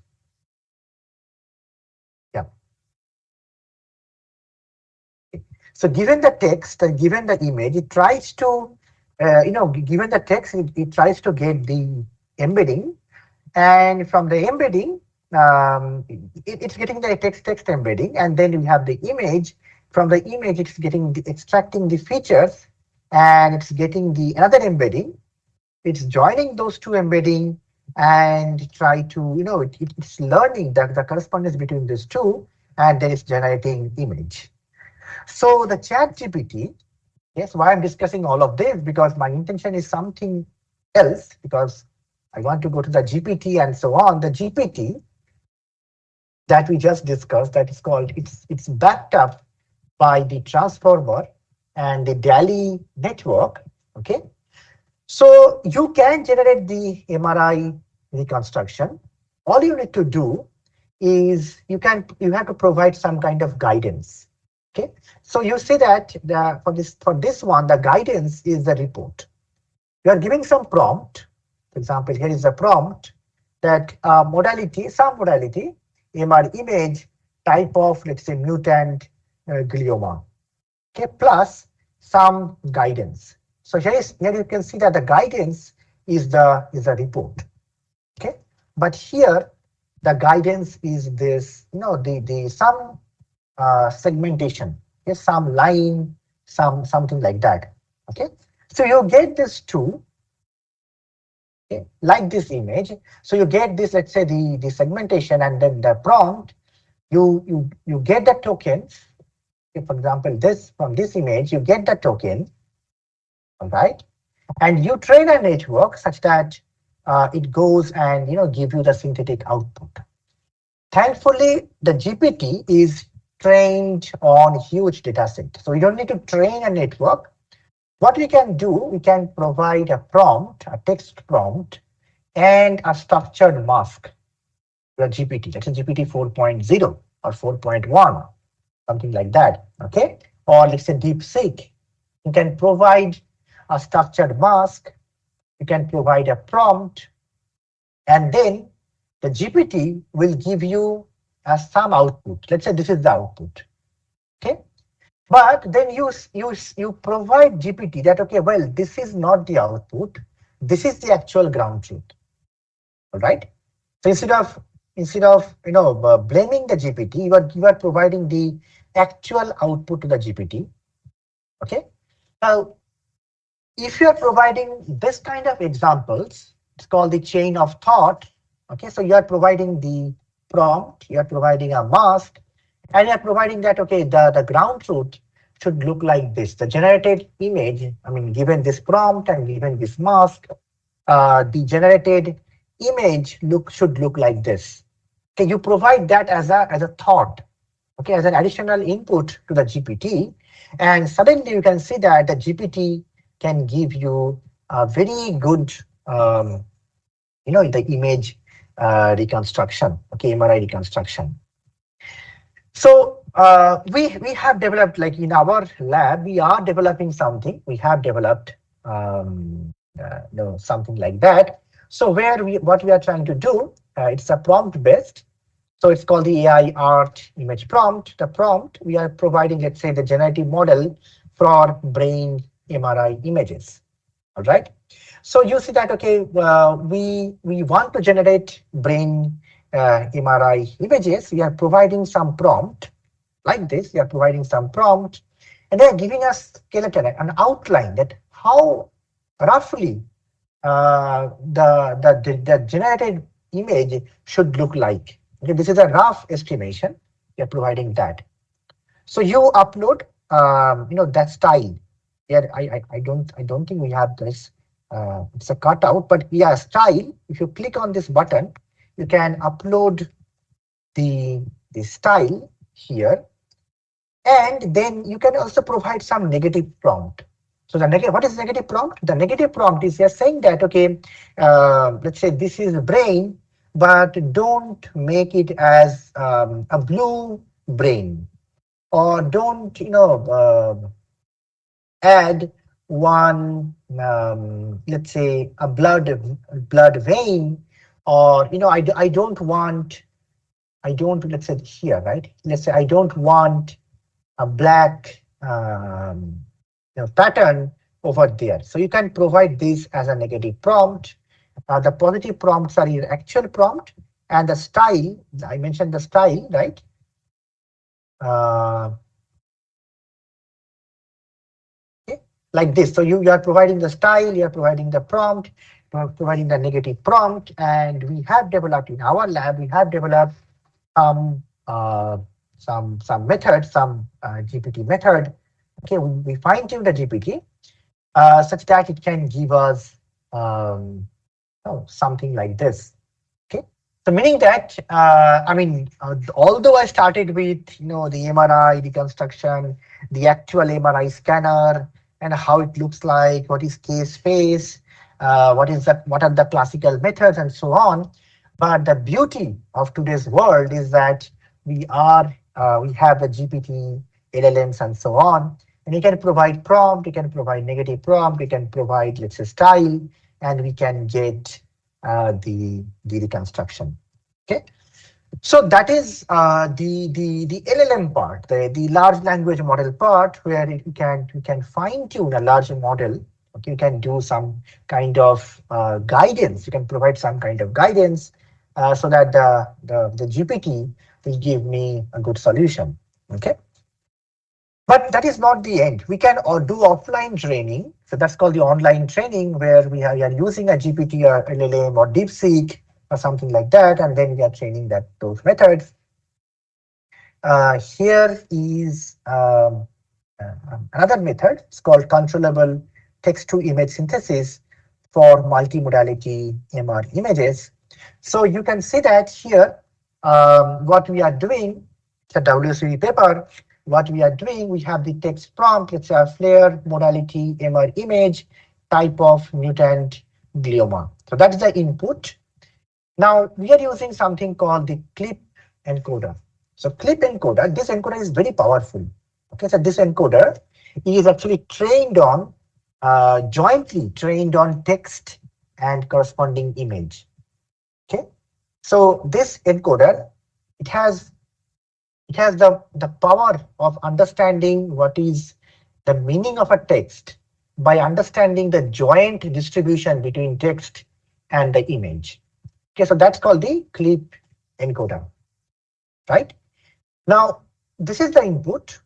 Yeah. So given the text and given the image, it tries to, given the text, it tries to get the embedding, and from the embedding, it's getting the text embedding, and then we have the image. From the image, it's extracting the features, and it's getting the another embedding. It's joining those two embedding, and try to, it's learning the correspondence between these two, and then it's generating image. So the chat GPT, yes, why I'm discussing all of this, because my intention is something else, because I want to go to the GPT and so on. The GPT that we just discussed, that is called, it's backed up by the transformer and the DALI network. Okay, so you can generate the MRI reconstruction. All you need to do is you have to provide some kind of guidance. Okay, so you see that for this one, the guidance is the report. You are giving some prompt. For example, here is a prompt that modality, some modality, MR image, type of, let's say, mutant glioma. Okay, plus some guidance. So here you can see that the guidance is the report. Okay, but here the guidance is this, the some segmentation, yes, some line, something like that. Okay, so you get this two, okay, like this image. So you get this, let's say, the segmentation, and then the prompt. You get the tokens. Okay, for example, this from this image, you get the token, all right, and you train a network such that it goes and give you the synthetic output. Thankfully, the GPT is trained on huge data set, so you don't need to train a network. What we can do, we can provide a prompt, a text prompt, and a structured mask to the GPT. That's a GPT 4.0 or 4.1, something like that. Okay, or let's say DeepSeek. You can provide a structured mask. You can provide a prompt, and then the GPT will give you some output. Let's say this is the output. Okay, but then you provide GPT that, okay, well, this is not the output. This is the actual ground truth. All right. So instead of blaming the GPT, you are providing the actual output to the GPT. Okay. Now, if you are providing this kind of examples, it's called the chain of thought. Okay, so you are providing the prompt, you are providing a mask, and you are providing that, okay, the ground truth should look like this. The generated image, I mean, given this prompt and given this mask, the generated image should look like this. Okay, you provide that as a thought, okay, as an additional input to the GPT, and suddenly you can see that the GPT can give you a very good, the image reconstruction, okay, MRI reconstruction. So we have developed, like in our lab, we are developing something. We have developed something like that. So what we are trying to do, it's a prompt based. So it's called the AI art image prompt. The prompt, we are providing, let's say, the generative model for brain MRI images. All right. So you see that, okay, we want to generate brain MRI images. We are providing some prompt like this. We are providing some prompt, and they are giving us skeleton, an outline that how roughly the generated image should look like. Okay, this is a rough estimation. We are providing that. So you upload, that style. Here, I don't think we have this. It's a cutout, but yeah, style. If you click on this button, you can upload the style here, and then you can also provide some negative prompt. So what is negative prompt? The negative prompt is you're saying that, okay, let's say this is brain, but don't make it as a blue brain, or don't add one, let's say, a blood vein, or I don't want, let's say here, right, let's say I don't want a black pattern over there. So you can provide this as a negative prompt. The positive prompts are your actual prompt, and the style, I mentioned the style, right? Okay, like this. So you are providing the style, you are providing the prompt. providing the negative prompt, and we have developed in our lab, we have developed some some method, some GPT method. Okay, we fine tune the GPT such that it can give us something like this. Okay, so meaning that although I started with the MRI reconstruction, the actual MRI scanner, and how it looks like, what is case space, what are the classical methods, and so on. But the beauty of today's world is that we have the GPT, LLMs, and so on, and you can provide prompt, you can provide negative prompt, you can provide, let's say, style, and we can get the reconstruction. Okay, so that is the LLM part, the large language model part, where you can fine tune a large model. Okay, you can do some kind of guidance. You can provide some kind of guidance so that the GPT will give me a good solution. Okay. But that is not the end. We can do offline training. So that's called the online training, where we are using a GPT or LLM or DeepSeek or something like that, and then we are training those methods. Here is another method. It's called controllable text-to-image synthesis for multimodality MR images. So you can see that here, what we are doing, the WCV paper, what we are doing, we have the text prompt, it's a flare, modality, MR image, type of mutant glioma. So that's the input. Now we are using something called the clip encoder. So clip encoder, this encoder is very powerful. Okay, so this encoder is actually trained on, jointly trained on text and corresponding image. Okay, so this encoder, it has the power of understanding what is the meaning of a text by understanding the joint distribution between text and the image. Okay, so that's called the clip encoder, right? Now, this is the input.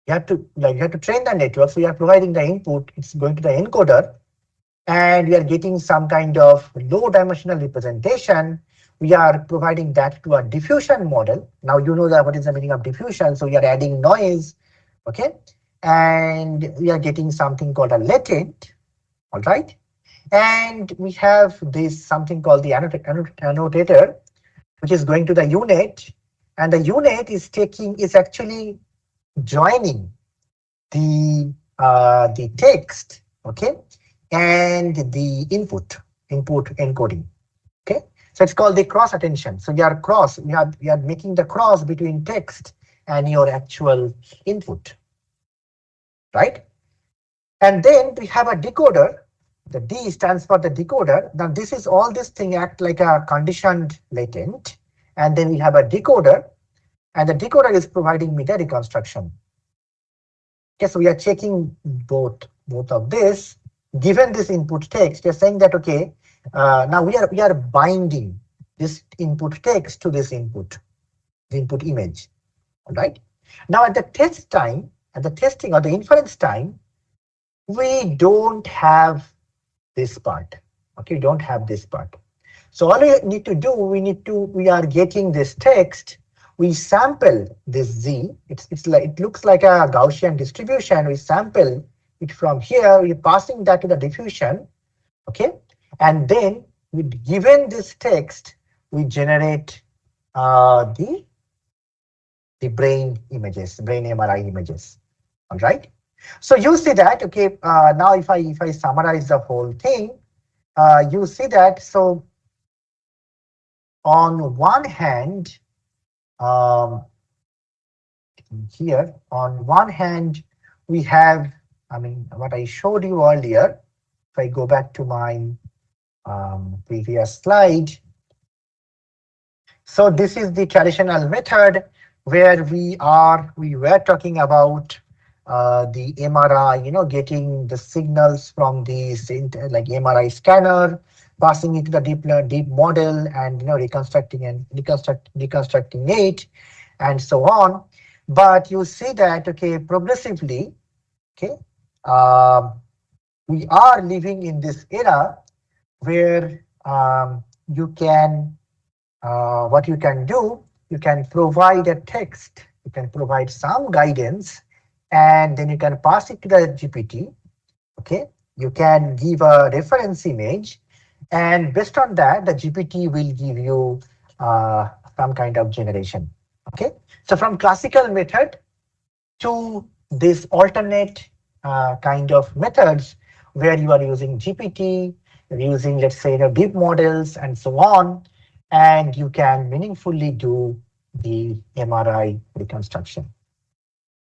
You have to train the network. So you are providing the input, it's going to the encoder, and we are getting some kind of low dimensional representation. We are providing that to a diffusion model. Now you know that what is the meaning of diffusion. So we are adding noise, okay, and we are getting something called a latent, all right. And we have this something called the annotator, which is going to the unit, and the unit is actually joining the text, okay, and the input encoding. Okay, so it's called the cross attention. So we are making the cross between text and your actual input, right? And then we have a decoder. The D stands for the decoder. Now this is all this thing act like a conditioned latent, and then we have a decoder, and the decoder is providing me the reconstruction. Okay, so we are checking both of this. Given this input text, you're saying that okay, now we are binding this input text to this input, the input image. All right. Now at the test time, at the testing or the inference time, we don't have this part. Okay, we don't have this part. So all we need to do, we are getting this text. We sample this Z. It looks like a Gaussian distribution. We sample it from here. We're passing that to the diffusion. Okay, and then given this text, we generate the brain images, brain MRI images. All right. So you see that, okay, now if I summarize the whole thing, you see that, so on one hand, here, on one hand, we have, what I showed you earlier. If I go back to my previous slide. So this is the traditional method where we were talking about the MRI, getting the signals from the like MRI scanner, passing it to the deep model, and reconstructing it, and so on. But you see that, okay, progressively, okay, we are living in this era where you can what you can do, you can provide a text, you can provide some guidance, and then you can pass it to the GPT. Okay, you can give a reference image, and based on that, the GPT will give you some kind of generation. Okay, so from classical method to this alternate kind of methods where you are using GPT, you're using, let's say, the deep models and so on, and you can meaningfully do the MRI reconstruction.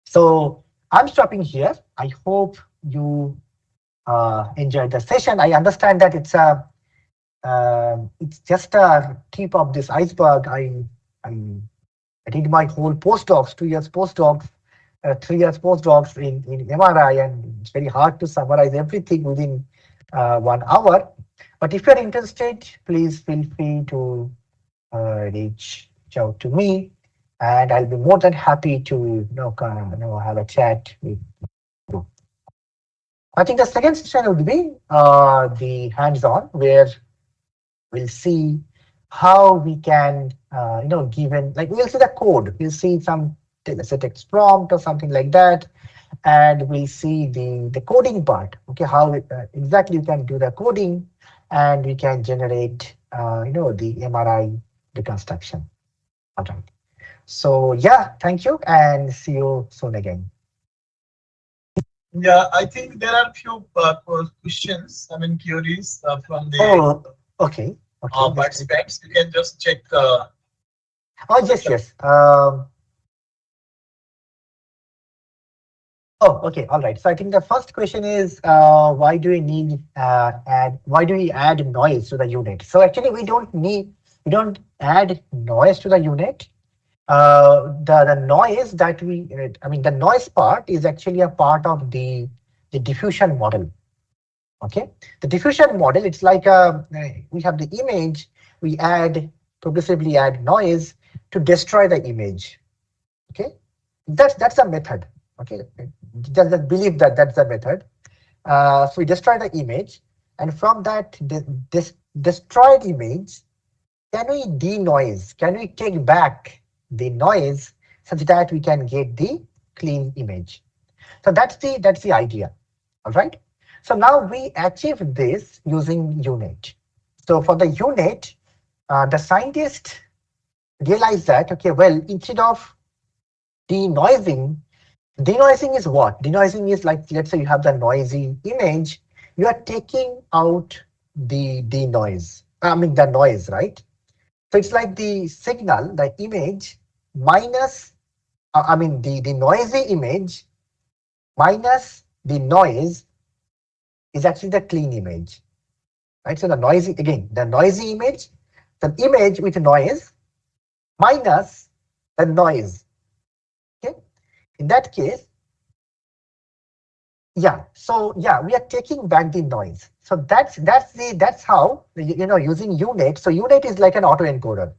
So I'm stopping here. I hope you enjoyed the session. I understand that it's just a tip of this iceberg. I did my whole postdocs, 2 years postdocs, 3 years postdocs in MRI, and it's very hard to summarize everything within 1 hour. But if you're interested, please feel free to reach out to me, and I'll be more than happy to have a chat with you. I think the second session would be the hands-on, where we'll see how we can, given, like, we'll see the code, we'll see some, let's say, text prompt or something like that, and we'll see the coding part. Okay, how exactly you can do the coding, and we can generate, the MRI reconstruction. All right. So yeah, thank you, and see you soon again. Yeah, I think there are few questions, I mean queries from the Oh, okay. Okay. participants. You can just check. Oh, yes, yes. Oh, okay. All right. So I think the first question is, why do we need why do we add noise to the unit? So actually, we don't add noise to the unit. The noise that the noise part is actually a part of the diffusion model. Okay, the diffusion model, it's like we have the image, we progressively add noise to destroy the image. Okay, that's a method. Okay, just believe that that's the method. So we destroy the image, and from that this destroyed image, can we denoise? Can we take back the noise such that we can get the clean image? So that's the idea. All right. So now we achieve this using unit. So for the unit, the scientist realized that, okay, well, instead of denoising, denoising is what? Denoising is like, let's say you have the noisy image, you are taking out the noise. The noise, right? So it's like the signal, the image minus, the noisy image minus the noise is actually the clean image, right? So the noisy image, the image with noise minus the noise. Okay, in that case, yeah. So yeah, we are taking back the noise. So that's how, using unit. So unit is like an autoencoder.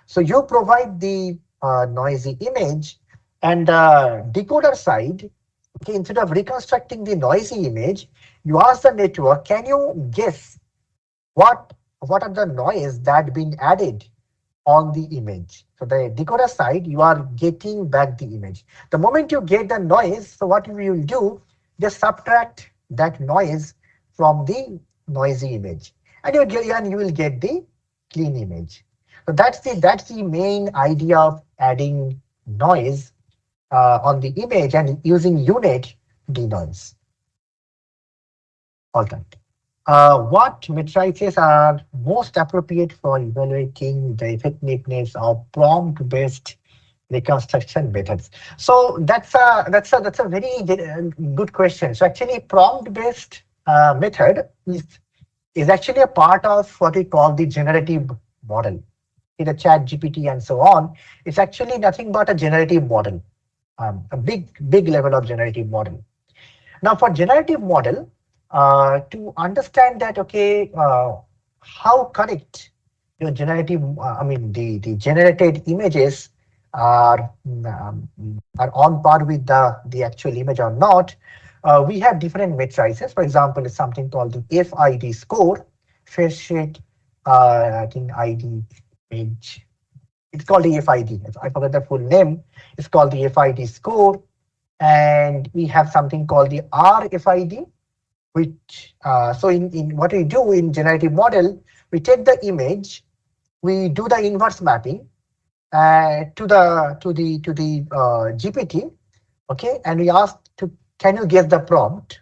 So you provide the noisy image, and the decoder side, okay, instead of reconstructing the noisy image, you ask the network, can you guess what are the noise that been added on the image? So the decoder side, you are getting back the image. The moment you get the noise, so what you will do, just subtract that noise from the noisy image, and you will get the clean image. So that's the main idea of adding noise on the image and using unit denoise. All right. What matrices are most appropriate for evaluating the effectiveness of prompt-based reconstruction methods? So that's a very good question. So actually, prompt-based method is actually a part of what we call the generative model. In the chat GPT and so on, it's actually nothing but a generative model, a big level of generative model. Now for generative model, to understand that, okay, how correct your generative, the generated images are are on par with the actual image or not, we have different matrices. For example, it's something called the FID score, face sheet, I think ID image. It's called the FID. I forgot the full name. It's called the FID score. And we have something called the RFID, which, so in what we do in generative model, we take the image, we do the inverse mapping to the GPT, okay, and we ask to, can you guess the prompt?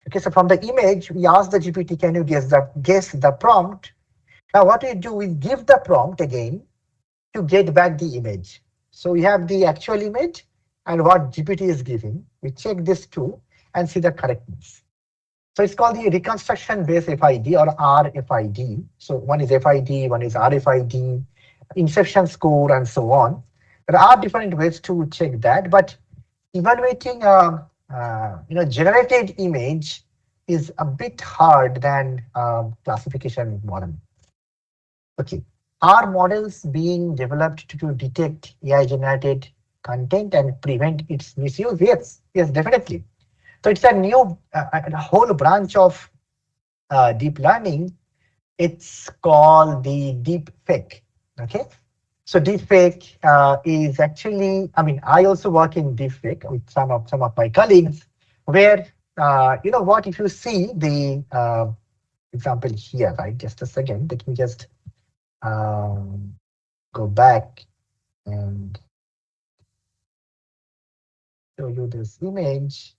Okay, so from the image, we ask the GPT, can you guess the prompt? Now what we do is give the prompt again to get back the image. So we have the actual image and what GPT is giving. We check this too and see the correctness. So it's called the reconstruction based FID or RFID. So one is FID, one is RFID, inception score, and so on. There are different ways to check that, but evaluating generated image is a bit hard than classification model. Okay, are models being developed to detect AI generated content and prevent its misuse? Yes, yes, definitely. So it's a new, a whole branch of deep learning. It's called the deep fake. Okay, so deep fake is actually, I mean, I also work in deep fake with some of my colleagues, where you know what, if you see the example here, right? Just a second, let me just um, go back and show you this image.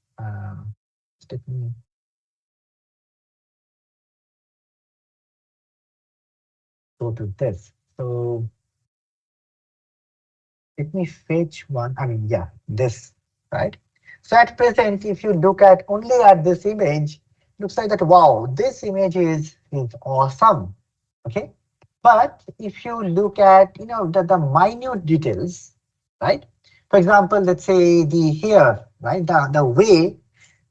Let me go to this. So let me fetch one. I mean, yeah, this, right? So at present, if you look at only at this image, looks like that, wow, this image is awesome. Okay. But if you look at, you know, the minute details, right? For example, let's say the hair, right? The way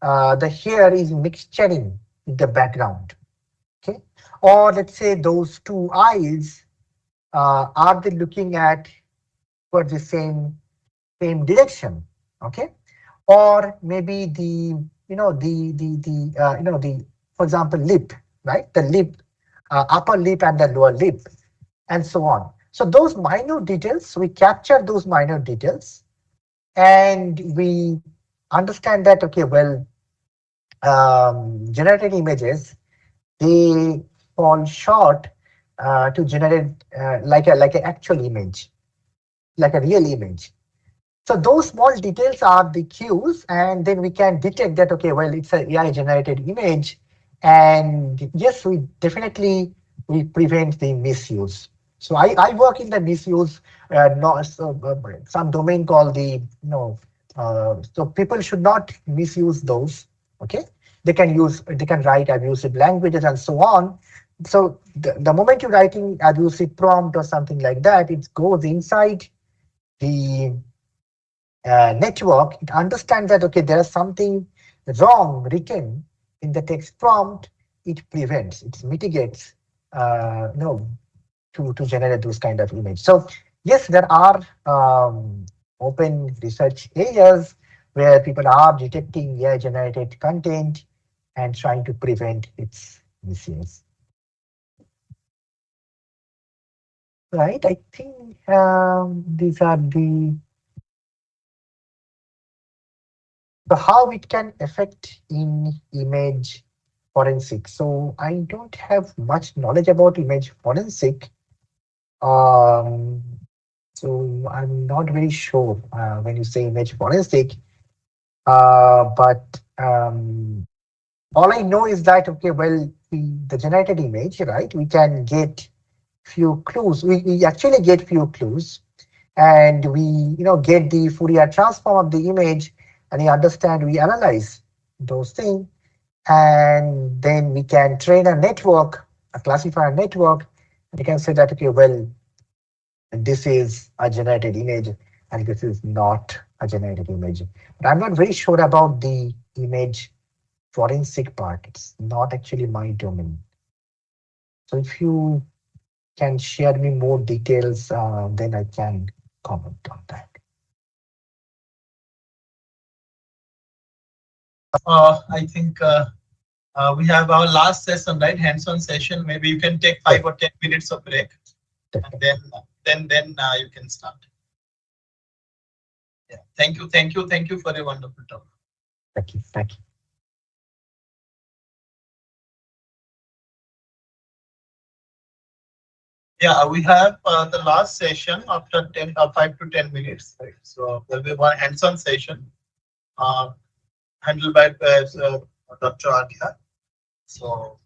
the hair is mixturing in the background. Okay. Or let's say those two eyes, are they looking at towards the same direction? Okay. Or maybe the, you know, the, for example, lip, right? The lip, upper lip and the lower lip, and so on. So those minor details, we capture those minor details and we understand that, okay, well, generated images, they fall short to generate like an actual image, like a real image. So those small details are the cues, and then we can detect that, okay, well, it's an AI generated image, and yes, we definitely we prevent the misuse. So I work in the misuse, not so, some domain called the, you know, so people should not misuse those. Okay, they can write abusive languages and so on. So the moment you're writing abusive prompt or something like that, it goes inside the network. It understands that, okay, there is something wrong written in the text prompt. It prevents, it mitigates, you know, to generate those kind of image. So yes, there are open research areas where people are detecting AI generated content and trying to prevent its misuse. Right, I think these are the, so how it can affect in image forensic. So I don't have much knowledge about image forensic. Um, so I'm not very sure when you say image forensic. But all I know is that, okay, well, the generated image, right? We can get few clues. We actually get few clues, and we, you know, get the Fourier transform of the image, and we understand, we analyze those things, and then we can train a network, a classifier network, and we can say that, okay, well, this is a generated image and this is not a generated image. But I'm not very sure about the image forensic part. It's not actually my domain. So if you can share me more details, then I can comment on that. I think We have our last session, right? Hands-on session. Maybe you can take 5 or 10 minutes of break, and then you can start. Yeah. Thank you for a wonderful talk. Thank you. Thank you. Yeah, we have the last session after 5 to 10 minutes. Right? So there'll be one hands-on session uh, handled by Dr. Adya. So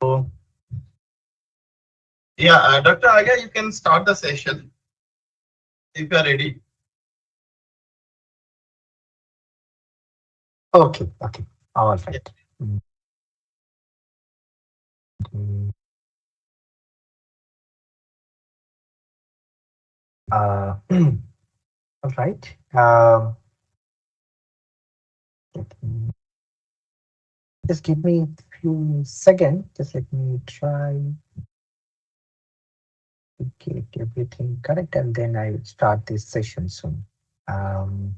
So, yeah, Dr. Agya, you can start the session if you are ready. Okay, okay, all Yeah. right. Mm, Uh, all right. Let me- just give me a few seconds. Just let me try to get everything correct, and then I will start this session soon. Um,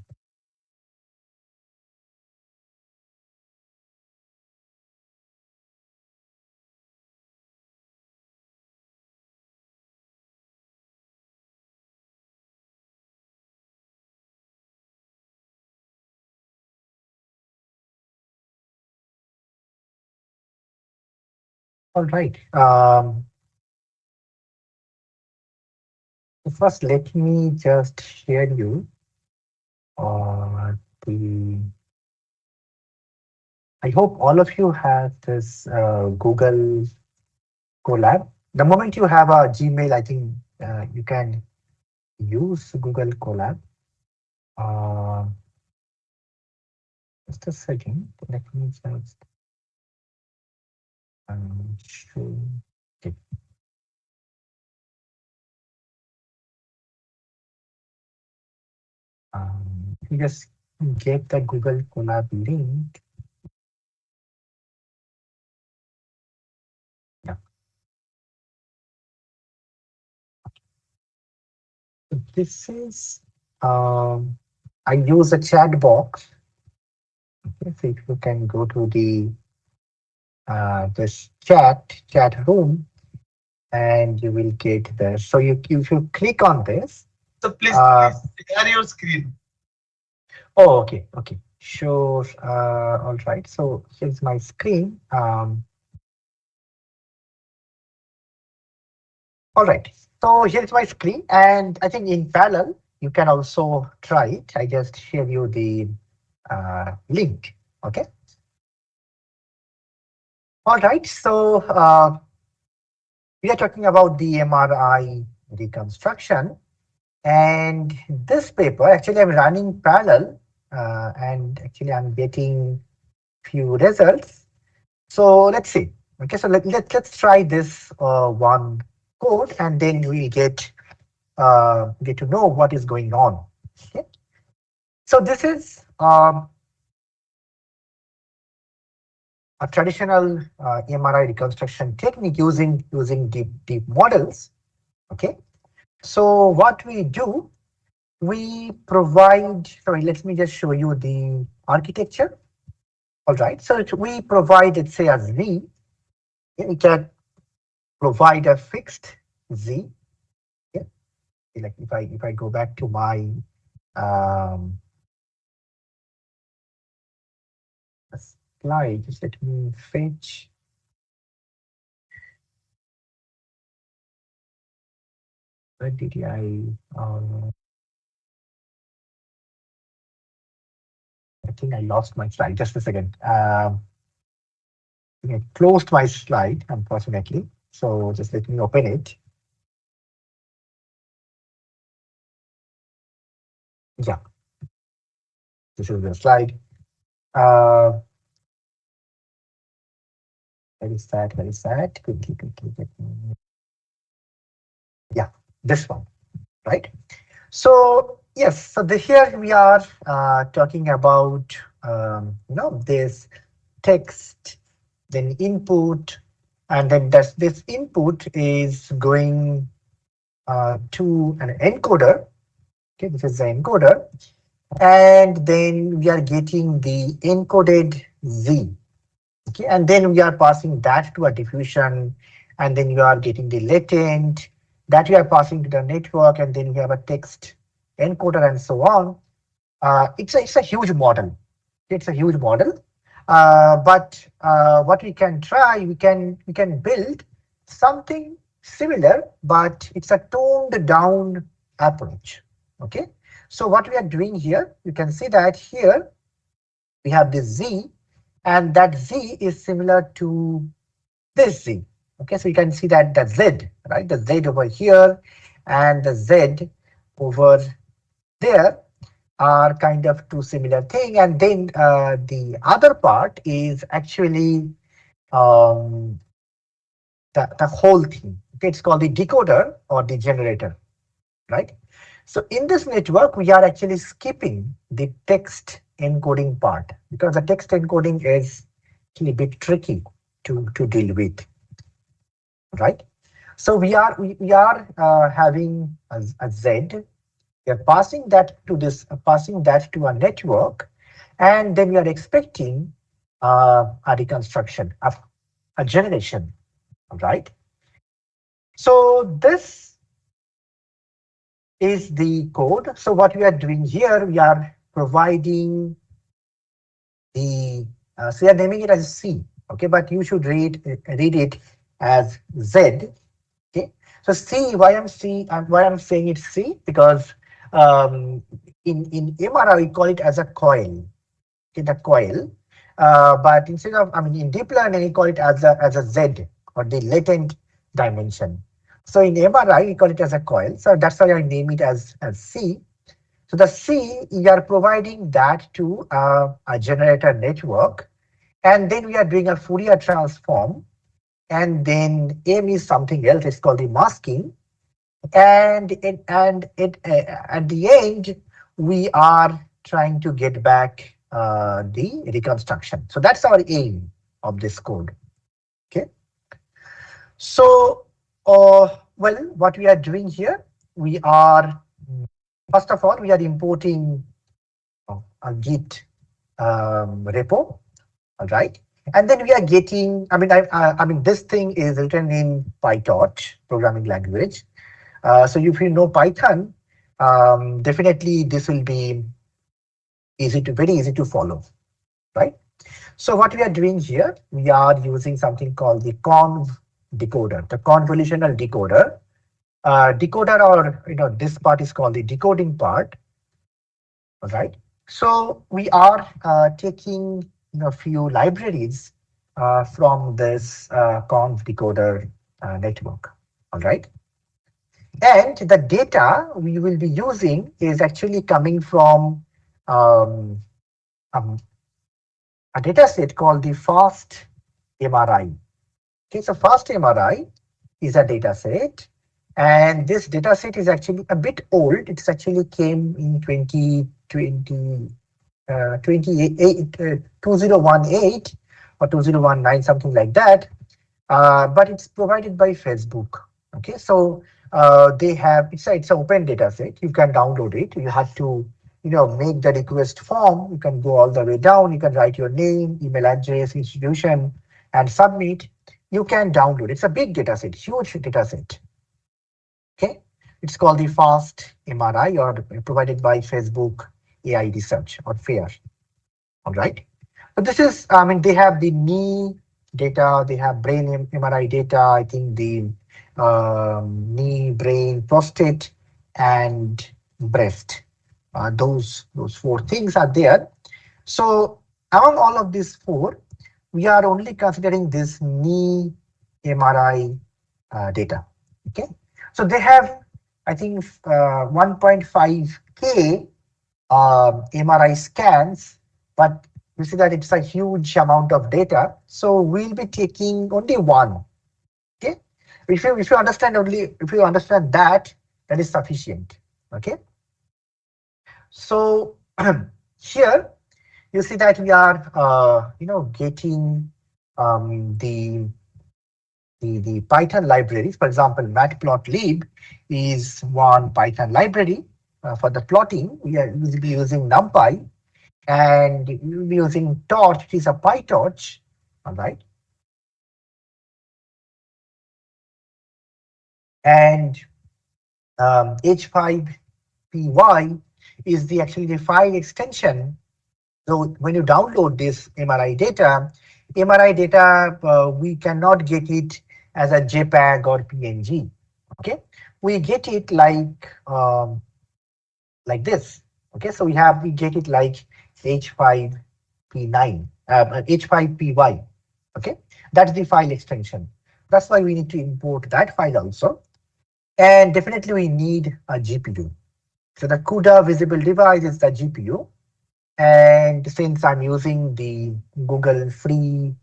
all right. First, let me just share you the. I hope all of you have this Google Colab. The moment you have a Gmail, I think you can use Google Colab. Uh, just a second. Let me just show. Okay. You just get the Google Colab link. Yeah. This is. I use a chat box. Okay, so if you can go to the this chat room, and you will get there. So you if you click on this. So Uh, please share your screen. oh, okay, okay, sure. All right. So here's my screen. All right. So here's my screen, and I think in parallel you can also try it. I just share you the link. Okay. All right. So we are talking about the MRI reconstruction. And this paper, actually, I'm running parallel, and actually, I'm getting few results. So let's see. Okay, so let's try this one code, and then we get to know what is going on. Okay. So this is a traditional MRI reconstruction technique using deep models. Okay. So what we do, we provide. Sorry, let me just show you the architecture. All right, so we provide, let's say, a z. We can provide a fixed z. Yeah. Like if I go back to my um, slide, just let me fetch. Where did I think I lost my slide. Just a second. I closed my slide, unfortunately. So just let me open it. Yeah, this is the slide. Uh, where is that? Where is that? Quickly. Yeah, this one, right? So yes, so here we are talking about this text, then input, and then this input is going to an encoder. Okay, this is the encoder, and then we are getting the encoded Z. Okay, and then we are passing that to a diffusion, and then you are getting the latent that we are passing to the network, and then we have a text encoder and so on. It's a huge model. It's a huge model, but what we can try, we can build something similar, but it's a toned down approach. Okay, so what we are doing here, you can see that here we have this Z, and that Z is similar to this Z. Okay, so you can see that the Z, right? The Z over here and the Z over there are kind of two similar thing. And then the other part is actually um, the whole thing. Okay, it's called the decoder or the generator, right? So in this network, we are actually skipping the text encoding part because the text encoding is actually a bit tricky to deal with, right? So we are having a Z. We are passing that to this, passing that to a network, and then we are expecting a reconstruction, a generation, right? So this is the code. So what we are doing here, we are providing the, so we are naming it as C, okay, but you should read it as Z. Okay, so C, why I'm saying it's C, because um, in MRI we call it as a coil, okay, the coil, but instead of, I mean, in deep learning we call it as a Z, or the latent dimension. So in MRI we call it as a coil, so that's why I name it as C. So the C, we are providing that to a generator network, and then we are doing a Fourier transform, and then M is something else. It's called the masking, and at the end we are trying to get back the reconstruction. So that's our aim of this code. Okay. So, well, what we are doing here, we are, first of all, we are importing a Git repo, all right? And then we are getting, I mean, this thing is written in PyTorch programming language. So if you know Python, definitely this will be very easy to follow, right? So what we are doing here, we are using something called the conv decoder, the convolutional decoder. Decoder, or this part is called the decoding part, all right? So we are taking a few libraries from this conv decoder network, all right? And the data we will be using is actually coming from um, um, a data set called the fast MRI. Okay, so fast MRI is a data set, and this data set is actually a bit old. It's actually came in 2020, 2018 or 2019, something like that. But it's provided by Facebook. Okay, so they have, it's an open data set. You can download it. You have to make the request form. You can go all the way down. You can write your name, email address, institution, and submit. You can download. It's a big data set, huge data set. Okay, it's called the fast MRI, or provided by Facebook AI Research, or FAIR. All right. So this is, I mean, they have the knee data, they have brain MRI data, I think the knee, brain, prostate, and breast. Those four things are there. So among all of these four, we are only considering this knee MRI data. Okay. So they have, I think, 1.5K MRI scans, but you see that it's a huge amount of data. So we'll be taking only one. Okay. If you understand only, if you understand that, that is sufficient. Okay. So here you see that we are getting the Python libraries. For example, matplotlib is one Python library for the plotting. We are using NumPy, and we'll be using torch, which is a PyTorch, all right? And H5PY is actually the file extension. So when you download this MRI data, we cannot get it as a JPEG or PNG. Okay, we get it like this. Okay, so we get it like H5P9, H5PY. Okay, That's the file extension. That's why we need to import that file also. And definitely we need a GPU. So the CUDA visible device is the GPU. And since I'm using the Google free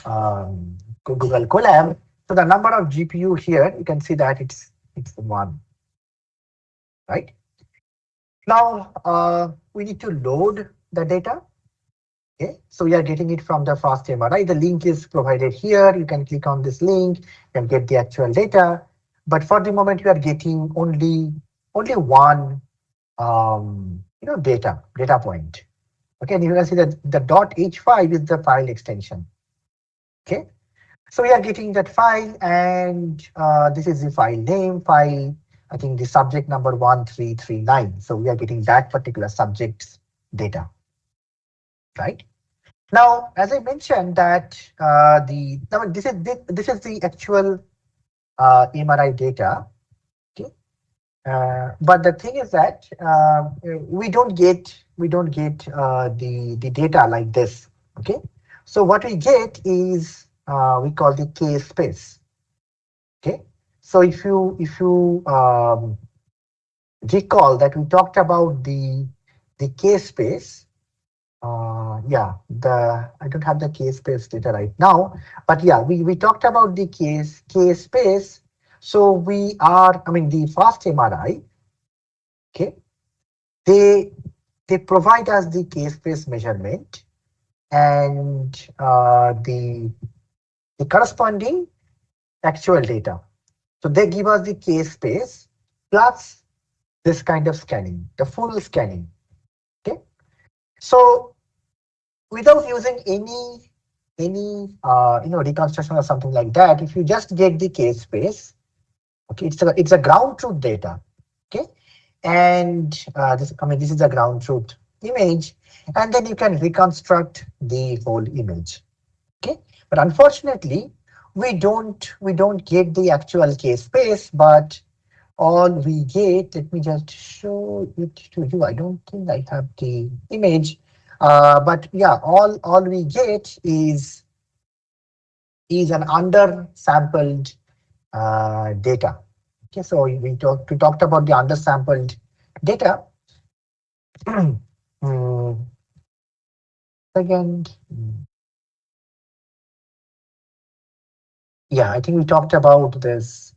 Google Colab, so the number of GPU here, you can see that it's one, right? Now we need to load the data. Okay, so we are getting it from the fast MRI. The link is provided here. You can click on this link and get the actual data. But for the moment, you are getting only one data point. Okay, and you can see that the .h5 is the file extension. Okay, so we are getting that file, and this is the file name, file, I think the subject number 1339. So we are getting that particular subject's data, right? Now, as I mentioned that this is the actual MRI data. Okay, but the thing is that we don't get the data like this. Okay, so what we get is we call the K space. Okay, so if you recall that we talked about the K space. Yeah, I don't have the K space data right now, but yeah, we talked about the K space. So I mean, the fast MRI, okay, they provide us the K space measurement and the corresponding actual data. So they give us the K space plus this kind of scanning, the full scanning. Okay, so without using any reconstruction or something like that, if you just get the K space, okay, it's a ground truth data. Okay, and this is a ground truth image, and then you can reconstruct the whole image. Okay, but unfortunately we don't get the actual K space, but all we get, let me just show it to you. I don't think I have the image, but yeah, all we get is an undersampled data. Okay, so we talked about the undersampled data. Mm, Second, yeah, I think we talked about this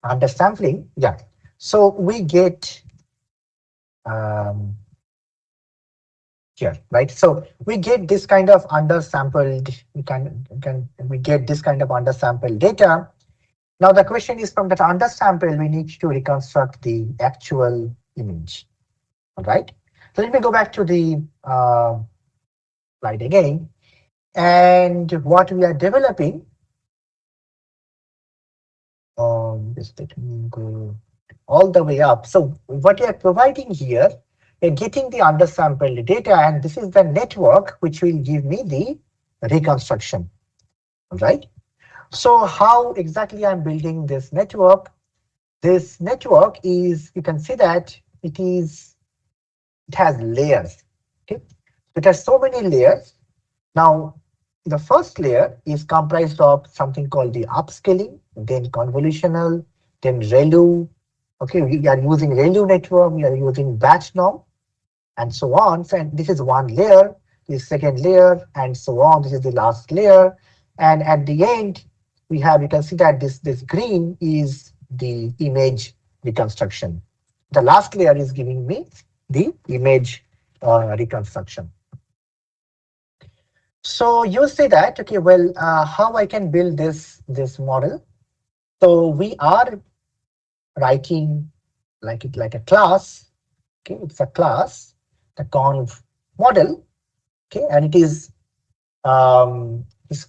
undersampling. Yeah, so we get here, right? So we get this kind of undersampled. We get this kind of undersampled data. Now the question is, from that undersample, we need to reconstruct the actual image. All right. So let me go back to the slide again. And what we are developing, just let me go all the way up. So what we are providing here, we're getting the undersampled data, and this is the network which will give me the reconstruction. All right. So how exactly I'm building this network? This network is, you can see that it has layers. Okay, it has so many layers. Now, the first layer is comprised of something called the upscaling, then convolutional, then ReLU. Okay, we are using ReLU network, we are using batch norm, and so on. So, and this is one layer, this second layer, and so on. This is the last layer. And at the end, you can see that this green is the image reconstruction. The last layer is giving me the image reconstruction. So you say that, okay, well, how I can build this model? So we are writing like a class. Okay, it's a class, the conv model. Okay, and it is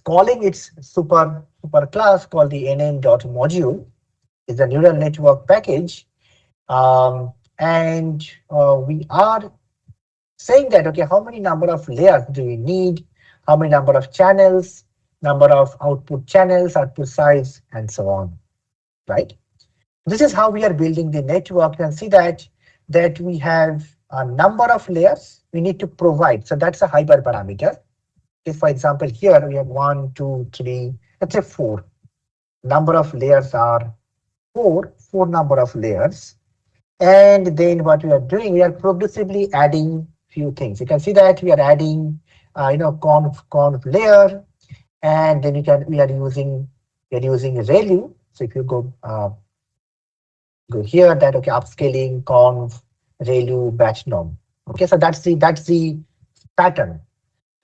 calling its super class called the nn.module. Is a neural network package, and we are saying that, okay, how many number of layers do we need, how many number of channels, number of output channels, output size, and so on, right? This is how we are building the network. You can see that we have a number of layers we need to provide. So that's a hyperparameter. If, for example, here we have 1, 2, 3, let's say 4. Number of layers are 4 number of layers. And then what we are doing, we are progressively adding few things. You can see that we are adding, conv layer, and then we are using ReLU. So if you go here, that okay, upscaling, conv, ReLU, batch norm. Okay, so that's the pattern.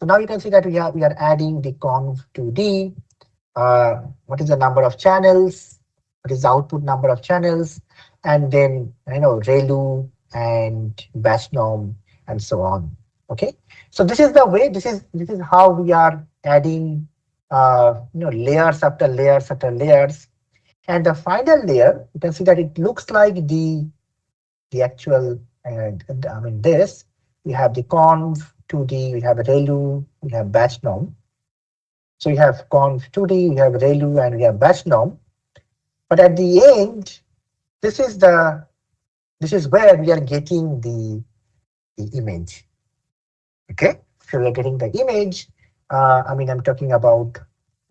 So now you can see that we are adding the conv 2D. What is the number of channels? What is the output number of channels? And then ReLU and batch norm and so on. Okay, so this is the way. This is how we are adding layers after layers after layers. And the final layer, you can see that it looks like the actual. I mean this. We have the conv 2D. We have ReLU. We have batch norm. So we have conv 2D, we have ReLU, and we have batch norm. But at the end, this is where we are getting the image. Okay, so we are getting the image. I'm talking about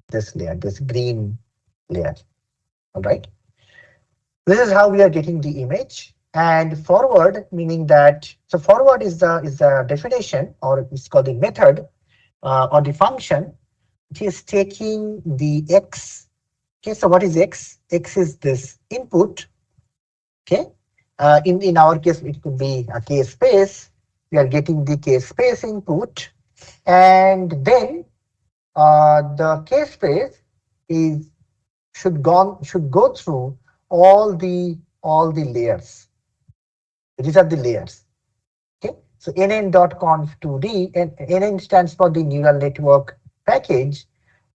this layer, this green layer. All right. This is how we are getting the image. And forward, meaning that, so forward is the definition, or it's called the method, or the function. It is taking the x. Okay, so what is x? X is this input. Okay, in our case, it could be a k space. We are getting the k space input, and then the k space is should go through all the layers. These are the layers. Okay, so nn.conv2d, and nn stands for the neural network package.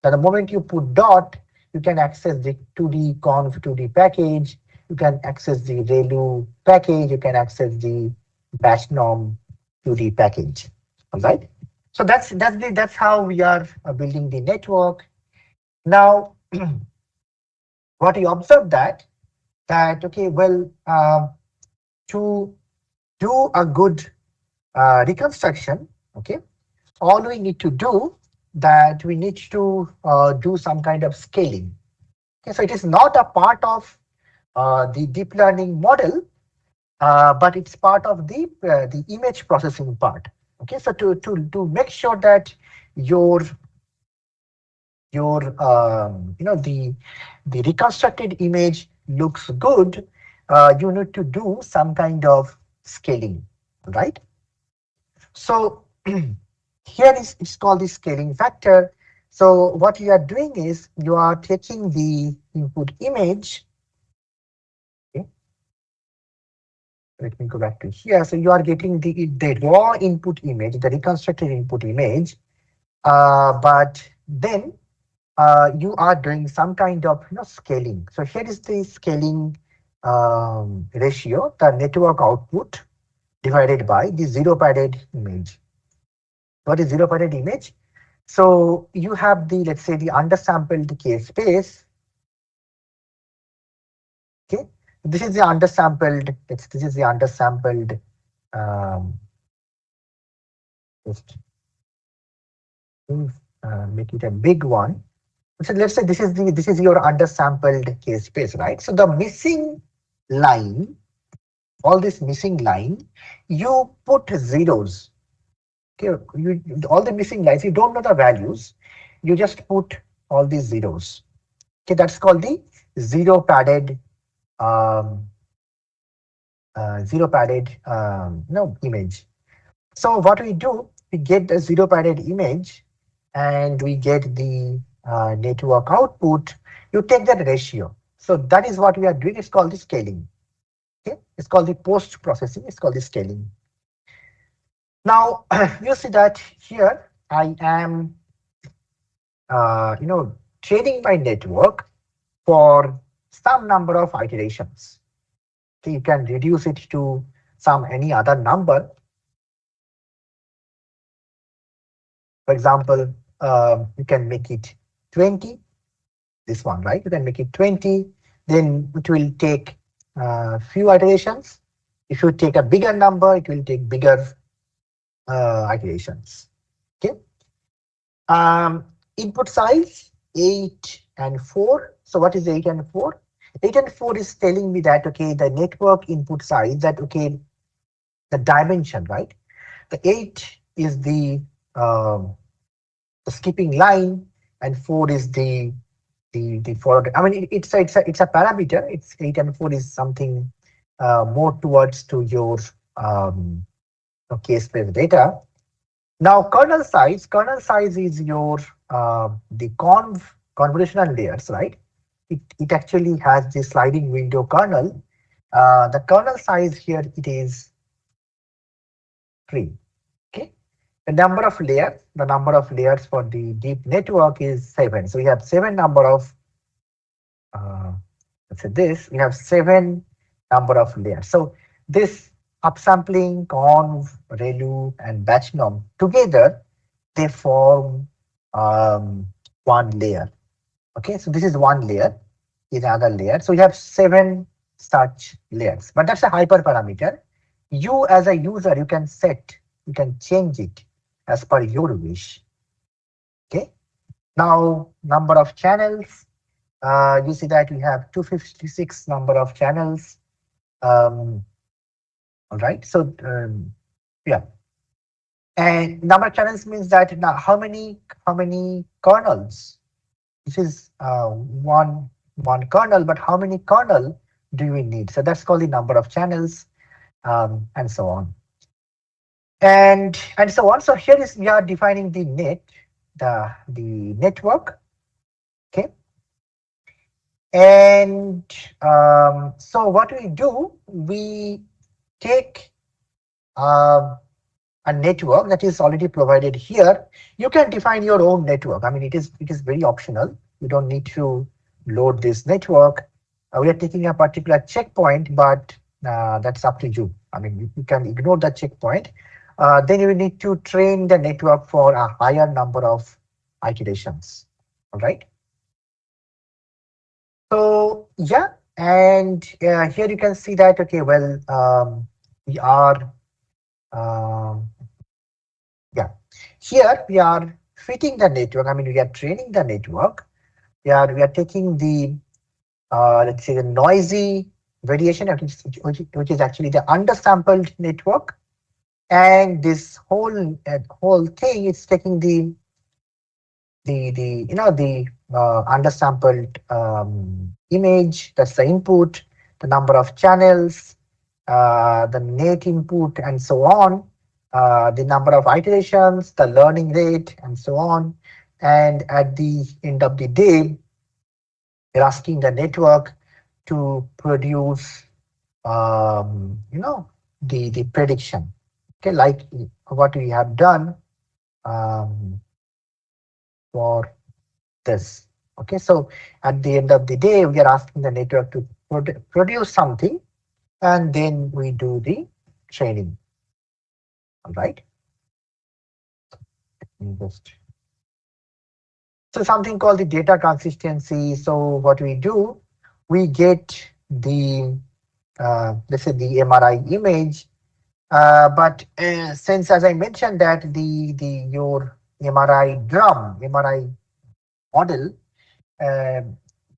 Now the moment you put dot, you can access the 2D conv 2D package, you can access the ReLU package, you can access the batch norm 2D package. All right. So that's how we are building the network. Now, what you observe that okay, well, to do a good reconstruction, okay, all we need to do that we need to do some kind of scaling. Okay, so it is not a part of the deep learning model, but it's part of the image processing part. Okay, so to make sure that your the reconstructed image looks good, you need to do some kind of scaling, right? So here is it's called the scaling factor. So what you are doing is you are taking the input image. Okay, let me go back to here. So you are getting the raw input image, the reconstructed input image, but then you are doing some kind of scaling. So here is the scaling ratio, the network output divided by the zero padded image. What is zero padded image? So you have the, let's say, the undersampled k space. Okay, this is the undersampled. This is the undersampled. Just make it a big one. So let's say this is your undersampled k space, right? So the missing line, all this missing line, you put zeros. Okay, all the missing lines, you don't know the values, you just put all these zeros. Okay, that's called the zero padded image. So what we do, we get the zero padded image, and we get the network output. You take that ratio. So that is what we are doing. It's called the scaling. Okay, it's called the post processing. It's called the scaling. Now you see that here I am, training my network for some number of iterations. Okay, you can reduce it to any other number. For example, you can make it 20. This one, right? You can make it 20. Then it will take few iterations. If you take a bigger number, it will take bigger iterations. Okay. Input size 8 and 4. So what is 8 and 4? 8 and 4 is telling me that, okay, the network input size, that, okay, the dimension, right? The 8 is um, the skipping line, and 4 is the forward. I mean, it's a parameter. It's 8 and 4 is something more towards to your um, case-based data. Now, kernel size is your the convolutional layers, right? It actually has the sliding window kernel. The kernel size here, it is 3. Okay. The number of layers for the deep network is 7. So we have 7 number of uh, let's say this. We have 7 number of layers. So this upsampling, conv, ReLU, and batch norm together, they form um, one layer. Okay, so this is one layer, is another layer. So you have 7 such layers, but that's a hyperparameter. You as a user, you can change it as per your wish. Okay, now number of channels. You see that we have 256 number of channels. All right, so yeah, and number of channels means that now how many kernels. This is one kernel, but how many kernel do we need? So that's called the number of channels, and so on, and so on. So here is we are defining the the network. Okay, and so what we do, we take a network that is already provided here. You can define your own network. I mean, it is very optional. You don't need to load this network. We are taking a particular checkpoint, but that's up to you. I mean, you can ignore the checkpoint. Then you need to train the network for a higher number of iterations. All right. So yeah, and here you can see that, okay, well, we are um, yeah, here we are fitting the network. I mean, we are training the network. We are taking the let's say the noisy variation, which is actually the undersampled network, and this whole thing is taking the the undersampled image. That's the input, the number of channels, the net input, and so on, the number of iterations, the learning rate, and so on. And at the end of the day, we're asking the network to produce the prediction. Okay, like what we have done um, for this. Okay, so at the end of the day, we are asking the network to produce something, and then we do the training. All right. Just so something called the data consistency. So what we do, we get the let's say the MRI image, but since, as I mentioned, that your MRI model, uh,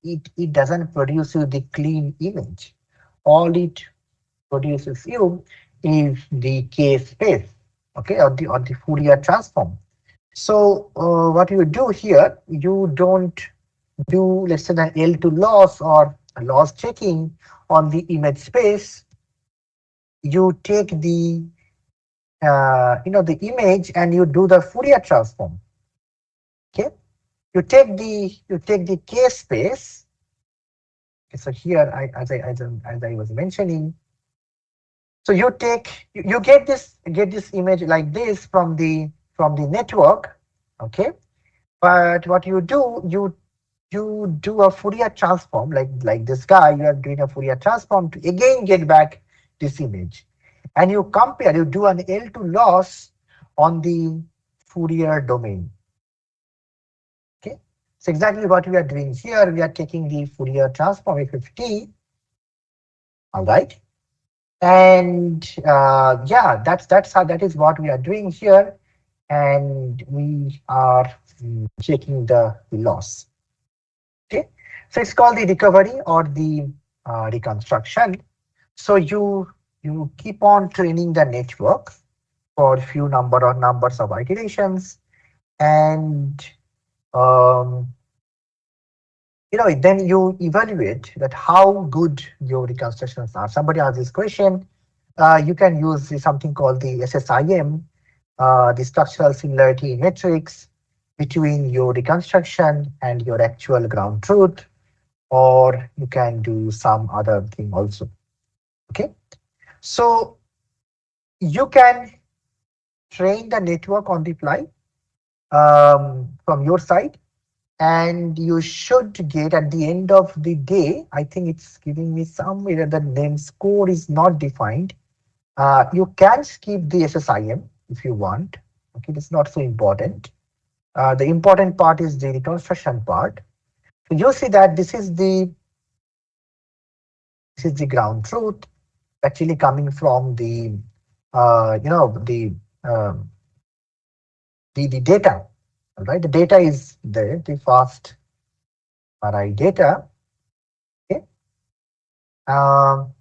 it doesn't produce you the clean image. All it produces you is the K space, okay, or the Fourier transform. So what you do here, you don't do, let's say, the L2 loss or loss checking on the image space. You take the image and you do the Fourier transform. Okay, you take the K space. Okay, so here, as I was mentioning, so you get this image like this from the network. Okay, but what you do, you do a Fourier transform, like this guy. You are doing a Fourier transform to again get back this image, and you compare. You do an L2 loss on the Fourier domain. Okay, so exactly what we are doing here. We are taking the Fourier transform FFT. All right, and yeah, that is what we are doing here, and we are checking the loss. Okay, so it's called the recovery or the reconstruction. So you keep on training the network for few numbers of iterations, and um, then you evaluate that how good your reconstructions are. Somebody asked this question. You can use something called the SSIM, the structural similarity matrix between your reconstruction and your actual ground truth, or you can do some other thing also. Okay, so you can train the network on the fly from your side, and you should get at the end of the day, I think it's giving me some error that name score is not defined. You can skip the SSIM if you want. Okay, that's not so important. The important part is the reconstruction part. So you see that this is the ground truth actually coming from the uh, you know the um, the data. All right, the data is there, the fast RI data. Okay, um,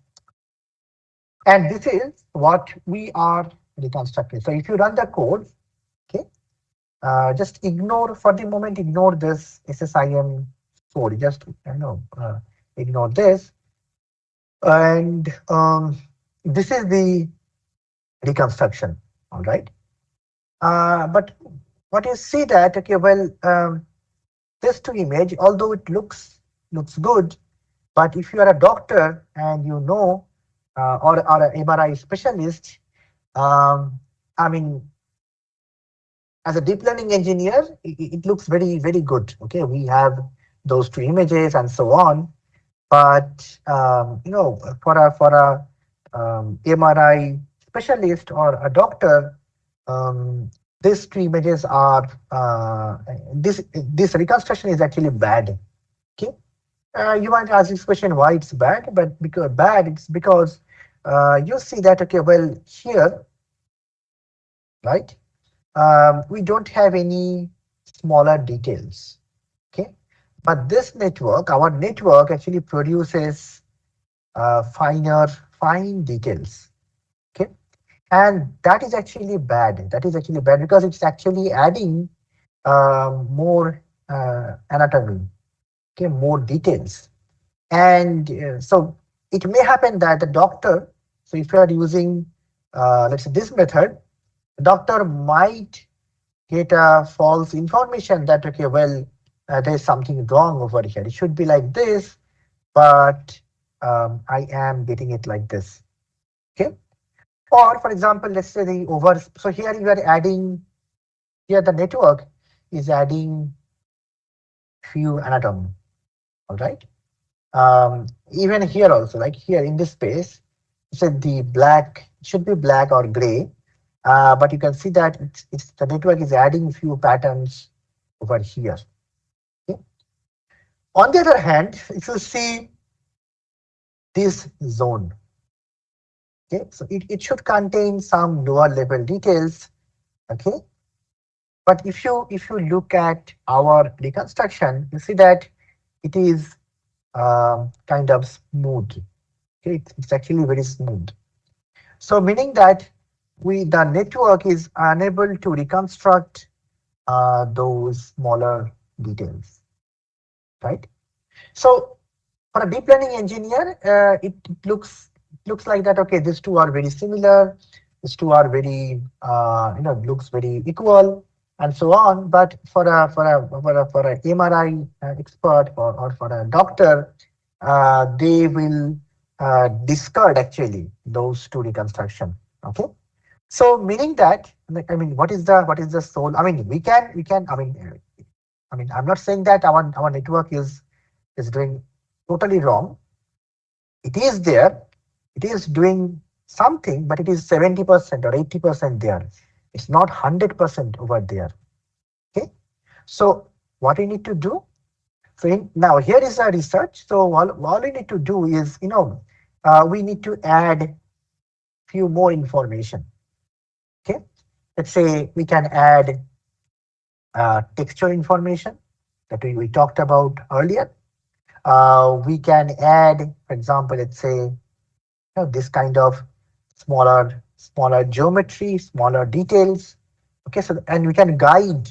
and this is what we are reconstructing. So if you run the code, okay, just ignore for the moment, ignore this SSIM code. Just ignore this, and this is the reconstruction. All right, but what you see that, okay, well, this two image, although it looks good, but if you are a doctor and you know, or an MRI specialist, um, I mean, as a deep learning engineer, it looks very good. Okay, we have those two images and so on, but for a MRI specialist or a doctor, um, these two images are this reconstruction is actually bad. Okay, you might ask this question why it's bad, but because bad, it's because you see that, okay, well, here, right, we don't have any smaller details. Okay, but this network, our network actually produces fine details. Okay, and that is actually bad. That is actually bad because it's actually adding more anatomy. Okay, more details. And so it may happen that the doctor, so if you are using, let's say, this method, the doctor might get a false information that, okay, well, there's something wrong over here. It should be like this, but I am getting it like this. Okay. Or for example, let's say so here you are adding, here the network is adding few anatomy. All right. Even here also, like here in this space, said the black should be black or gray, but you can see that it's the network is adding few patterns over here. Okay. On the other hand, if you see this zone, okay, so it should contain some lower level details. Okay, but if you look at our reconstruction, you see that it is kind of smooth. Okay, it's actually very smooth. So meaning that the network is unable to reconstruct those smaller details, right? So for a deep learning engineer, it looks like that. Okay, these two are very similar. These two are very looks very equal and so on. But for a MRI expert or for a doctor, they will discard actually those two reconstruction. Okay, so meaning that, like, I mean, what is the soul? I mean, we can. I mean, I'm not saying that our network is doing totally wrong. It is there. It is doing something, but it is 70% or 80% there. It's not 100% over there. Okay. So what we need to do? So now here is our research. So all we need to do is, we need to add few more information. Okay. Let's say we can add textual information that we talked about earlier. We can add, for example, let's say, this kind of smaller geometry, smaller details. Okay, so and we can guide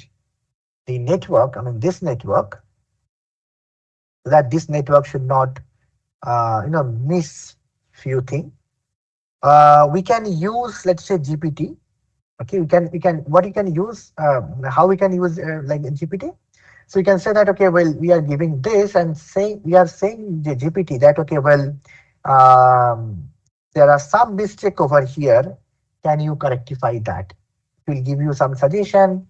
the network, I mean this network, that this network should not miss few things. We can use, let's say, GPT. Okay, we can what you can use, how we can use like GPT. So you can say that, okay, well, we are giving this and saying, we are saying the GPT that, okay, well, um, there are some mistake over here. Can you rectify that? It will give you some suggestion,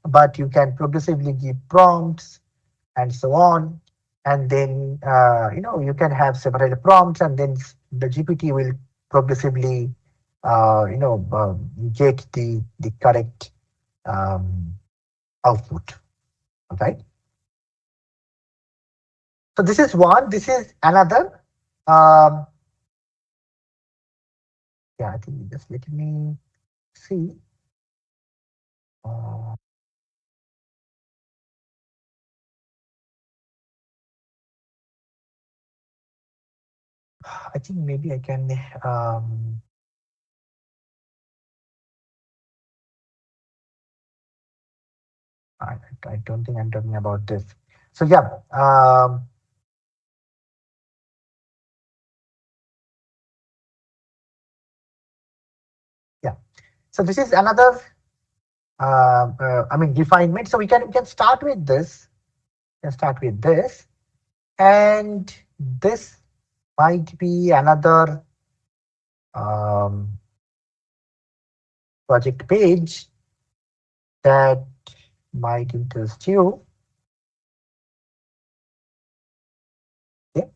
but you can progressively give prompts and so on. And then, you can have several prompts, and then the GPT will progressively, get the correct um, output. Okay. So this is one. This is another. Um, yeah, I think just let me see. Uh, I think maybe I can. Um, I, I don't think I'm talking about this. So yeah. Yeah. So this is another. I mean refinement. So we can start with this. We can start with this, and this might be another um, project page that might interest you. Okay.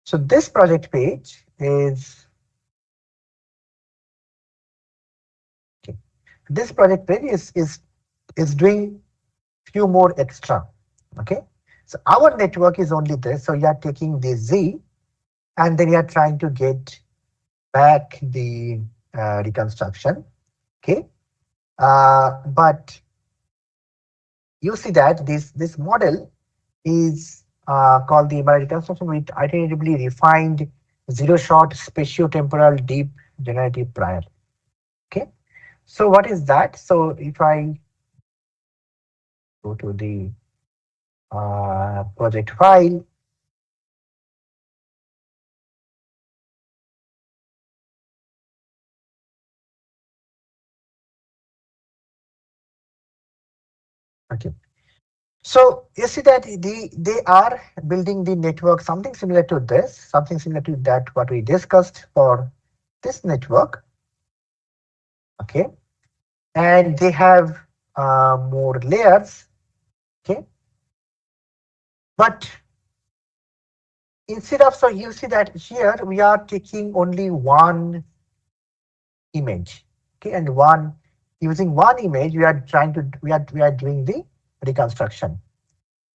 So this project page is, okay. This project page is doing few more extra. Okay. So our network is only this. So you are taking the Z, and then you are trying to get back the reconstruction. Okay. But you see that this model is called the MRI reconstruction with iteratively refined zero-shot spatio-temporal deep generative prior. Okay, so what is that? So if I go to the project file, okay. So you see that they are building the network, something similar to this, something similar to that what we discussed for this network. Okay, and they have more layers. Okay, but instead of, so you see that here we are taking only one image. Okay, and one, using one image we are trying to, we are doing the reconstruction.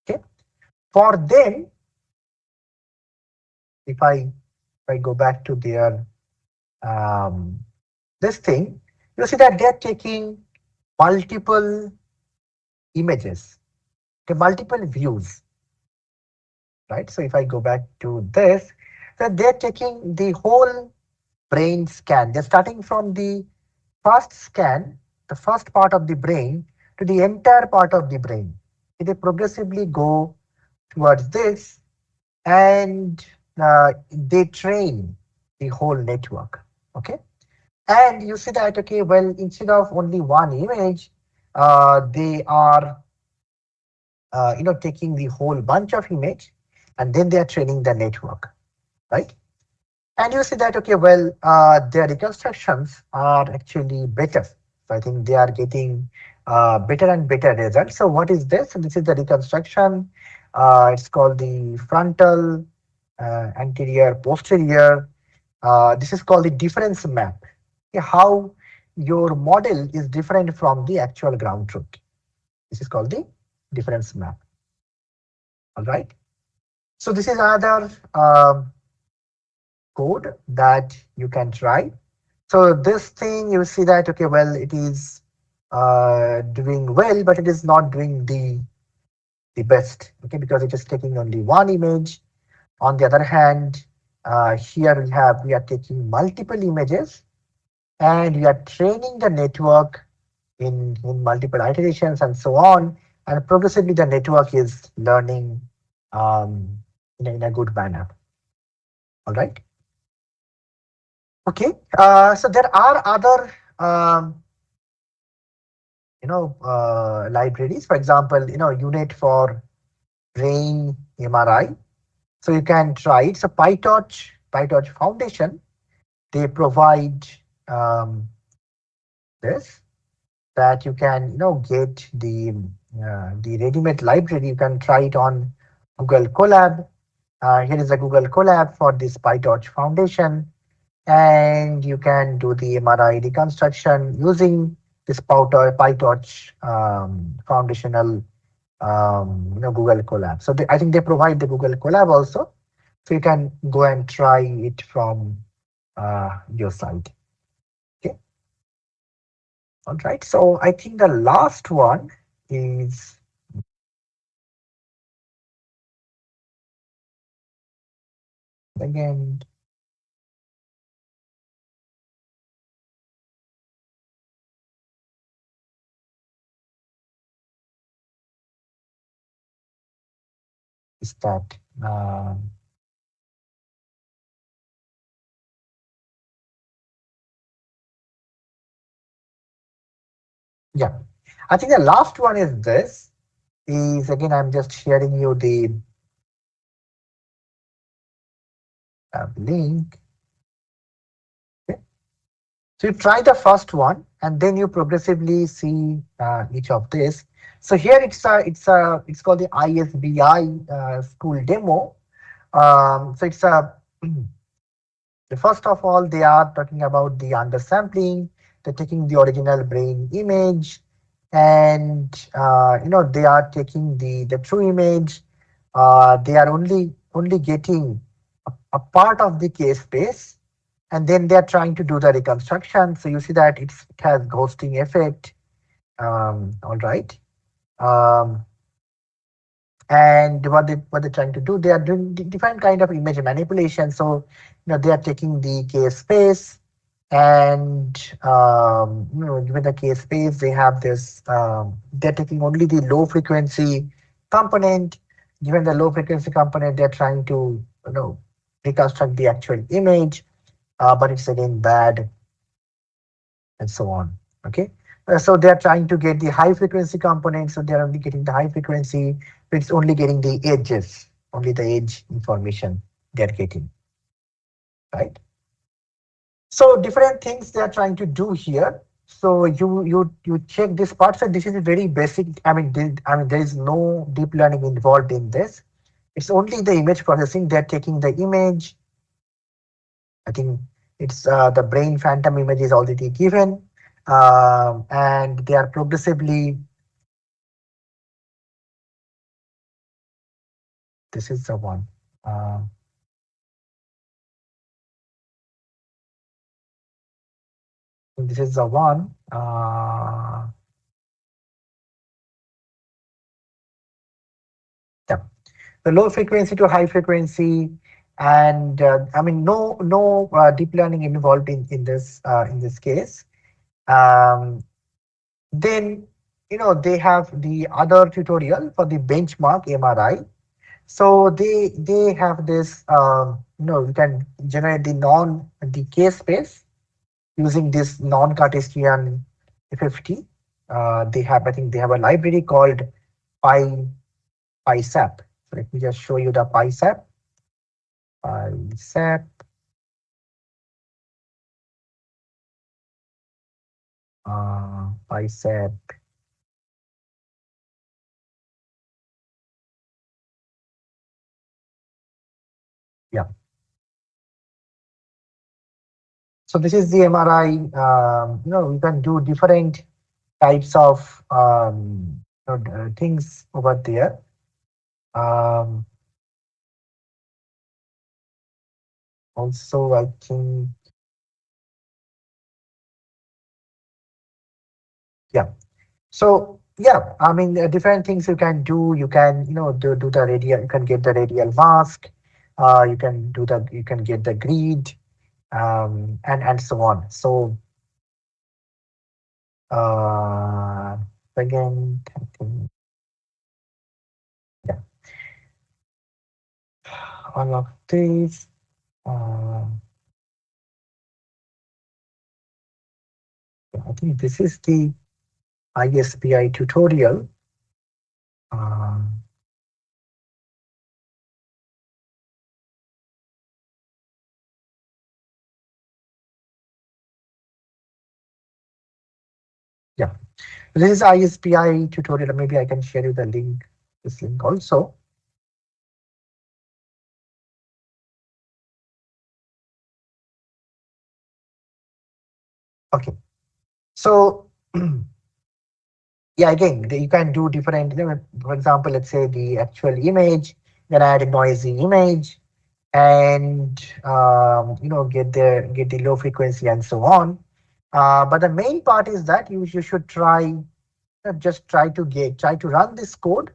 Okay, for them, if I go back to their um, this thing, you see that they're taking multiple images, okay, multiple views, right? So if I go back to this, then they're taking the whole brain scan. They're starting from the first scan, the first part of the brain, to the entire part of the brain. They progressively go towards this, and they train the whole network. Okay, and you see that, okay, well, instead of only one image, they are taking the whole bunch of image, and then they are training the network, right? And you see that, okay, well, their reconstructions are actually better. So I think they are getting better and better results. So what is this? So this is the reconstruction. It's called the frontal, anterior, posterior. This is called the difference map. Okay, how your model is different from the actual ground truth. This is called the difference map. All right. So this is another code that you can try. So this thing, you see that, okay, well, it is doing well, but it is not doing the best. Okay, because it is taking only one image. On the other hand, here we are taking multiple images and we are training the network in multiple iterations and so on. And progressively the network is learning in a good manner. All right. Okay. So there are other libraries. For example, unit for brain MRI. So you can try it. So PyTorch Foundation, they provide um, this, that you can get the ready-made library. You can try it on Google Colab. Here is a Google Colab for this PyTorch Foundation, and you can do the MRI reconstruction using this PyTorch foundational Google Colab. So I think they provide the Google Colab also, so you can go and try it from your site. Okay, all right. So I think the last one is again is that yeah. I think the last one is this. Is again I'm just sharing you the link. Okay. So you try the first one and then you progressively see each of this. So here it's called the ISBI school demo. So it's a first of all they are talking about the undersampling. They're taking the original brain image, and they are taking the true image. They are only getting a part of the case space, and then they are trying to do the reconstruction. So you see that it has ghosting effect. All right. Um, and what they're trying to do, they are doing different kind of image manipulation. So they are taking the case space, and given the case space, they have this. They're taking only the low frequency component. Given the low frequency component, they're trying to reconstruct the actual image, but it's again bad, and so on. Okay. So they are trying to get the high frequency component, so they are only getting the high frequency. It's only getting the edges, only the edge information they are getting, right? So different things they are trying to do here. So you check this part. So this is very basic. I mean there is no deep learning involved in this. It's only the image processing. They're taking the image. I think it's the brain phantom image is already given, and they are progressively. This is the one. Uh, this is the one. Yeah, the low frequency to high frequency, and no deep learning involved in this case. Um, then they have the other tutorial for the benchmark MRI. So they have this. You can generate the case space using this non-Cartesian FFT. They have, I think they have a library called Py PySap. So let me just show you the PySap. PySap. PySap. Yeah. So this is the MRI. You can do different types of things over there. Um, Also, I think Yeah. So yeah, I mean, different things you can do. You can, do the radial. You can get the radial mask. You can get the grid, and so on. So uh, again, I think, yeah, all of these. Uh, I think this is the ISPI tutorial. Um, yeah, this is ISPI tutorial. Maybe I can share you the link. This link also. Okay. So yeah, again, you can do different. For example, let's say the actual image, then add a noisy image, and get the low frequency and so on. But the main part is that you should just try to run this code.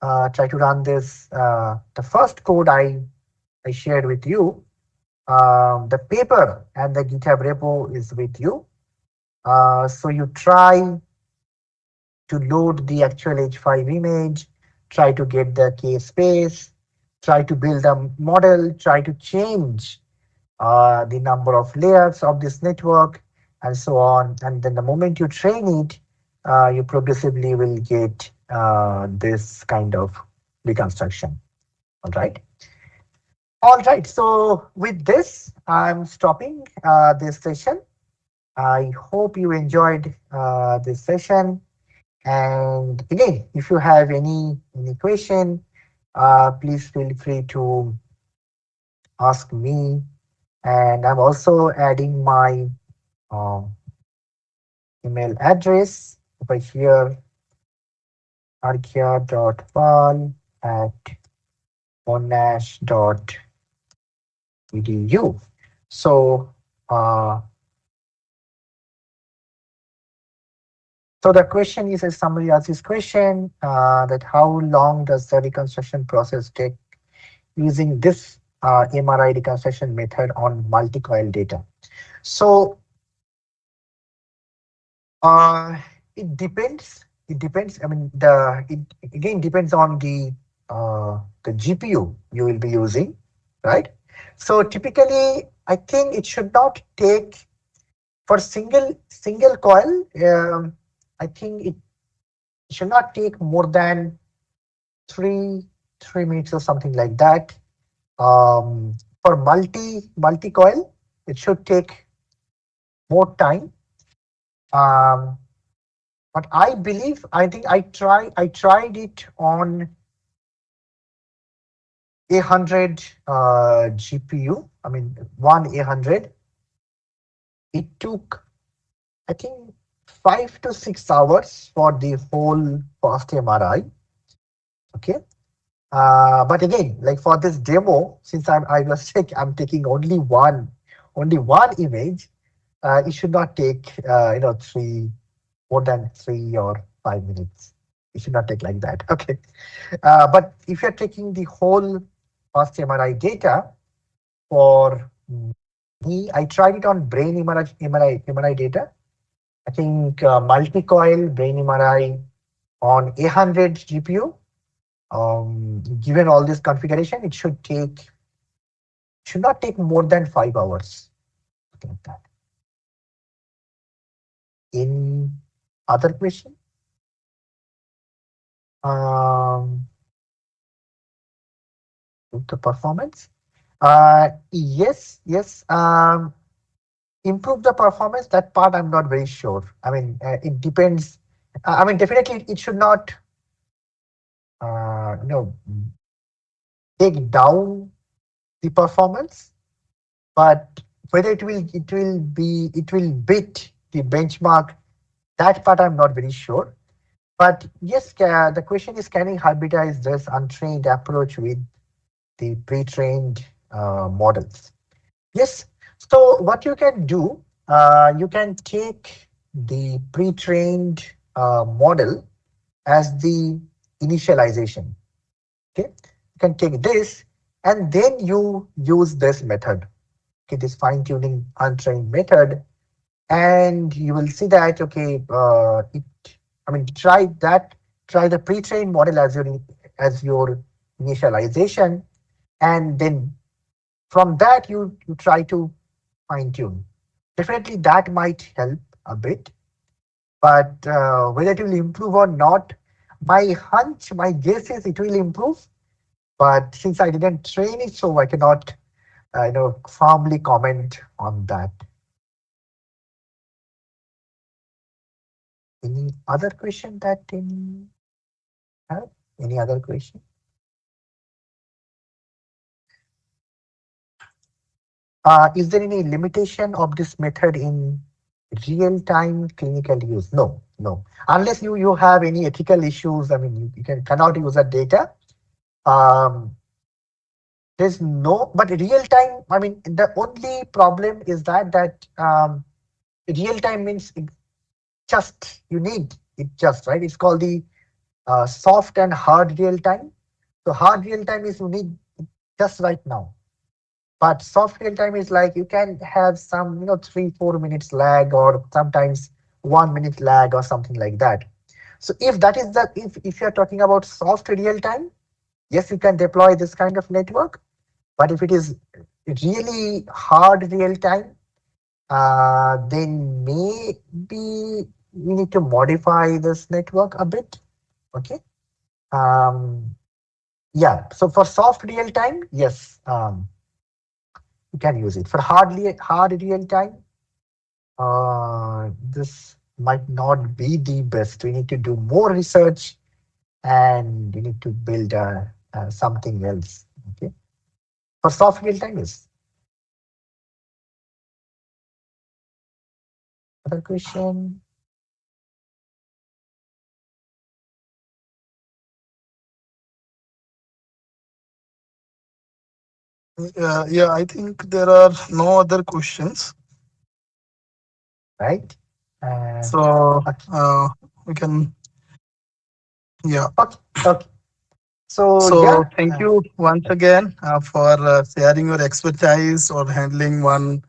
Try to run this. The first code I shared with you. The paper and the GitHub repo is with you. So you try to load the actual H5 image, try to get the K space, try to build a model, try to change the number of layers of this network, and so on. And then the moment you train it, you progressively will get this kind of reconstruction. All right. All right. So with this, I'm stopping this session. I hope you enjoyed this session. And again, if you have any question, please feel free to ask me. And I'm also adding my um, email address over here, arkia.pal@monash.edu. So, uh, so the question is, as somebody asked this question, that how long does the reconstruction process take using this MRI reconstruction method on multi-coil data? So uh, it depends. It depends. I mean, it again depends on the GPU you will be using, right? So typically, I think it should not take for single coil. I think it should not take more than three 3 minutes or something like that. For multi coil, it should take more time. Um, but I think I tried it on 800 GPU. I mean, one 800. It took, I think, 5 to 6 hours for the whole fast MRI. Okay. But again, like for this demo, since I'm taking only one image, it should not take more than 3 or 5 minutes. It should not take like that. Okay. But if you're taking the whole past MRI data for me, I tried it on brain MRI data. I think multi-coil brain MRI on 800 GPU. Given all this configuration, it should not take more than 5 hours. Something like that. In other question, um, the performance. Yes. Improve the performance. That part I'm not very sure. I mean, it depends. I mean, definitely it should not, uh, you know, take down the performance, but whether it will beat the benchmark. That part I'm not very sure. But yes, the question is, can we hybridize this untrained approach with the pre-trained models? Yes. So what you can do, you can take the pre-trained model as the initialization. Okay, you can take this and then you use this method. Okay, this fine-tuning untrained method, and you will see that okay, I mean, try the pre-trained model as your initialization, and then from that you try to fine tune. Definitely that might help a bit, but whether it will improve or not, my hunch, my guess is it will improve. But since I didn't train it, so I cannot, firmly comment on that. Any other question that any have? Any other question? Is there any limitation of this method in real-time clinical use? No, no. Unless you have any ethical issues, I mean, cannot use that data. Um, there's no, but real-time, I mean, the only problem is that real-time means just, you need it just, right? It's called the soft and hard real-time. So hard real-time is you need it just right now. But soft real time is like you can have some, 3, 4 minutes lag, or sometimes 1 minute lag or something like that. So if that is the, if you're talking about soft real time, yes, you can deploy this kind of network. But if it is really hard real time, then maybe we need to modify this network a bit. Okay. Um, yeah. So for soft real time, yes, you can use it. For hard real time, this might not be the best. We need to do more research, and we need to build something else. Okay. For soft real time, is other question. Yeah, I think there are no other questions. Right? Uh, So okay. we can, yeah. Okay. Okay. So So yeah. thank you once again for sharing your expertise or handling one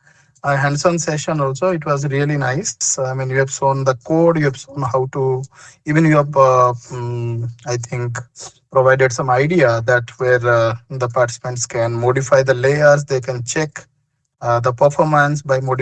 hands-on session also. It was really nice. I mean, you have shown the code, you have shown how to, even you have, I think, provided some idea that where the participants can modify the layers, they can check the performance by modifying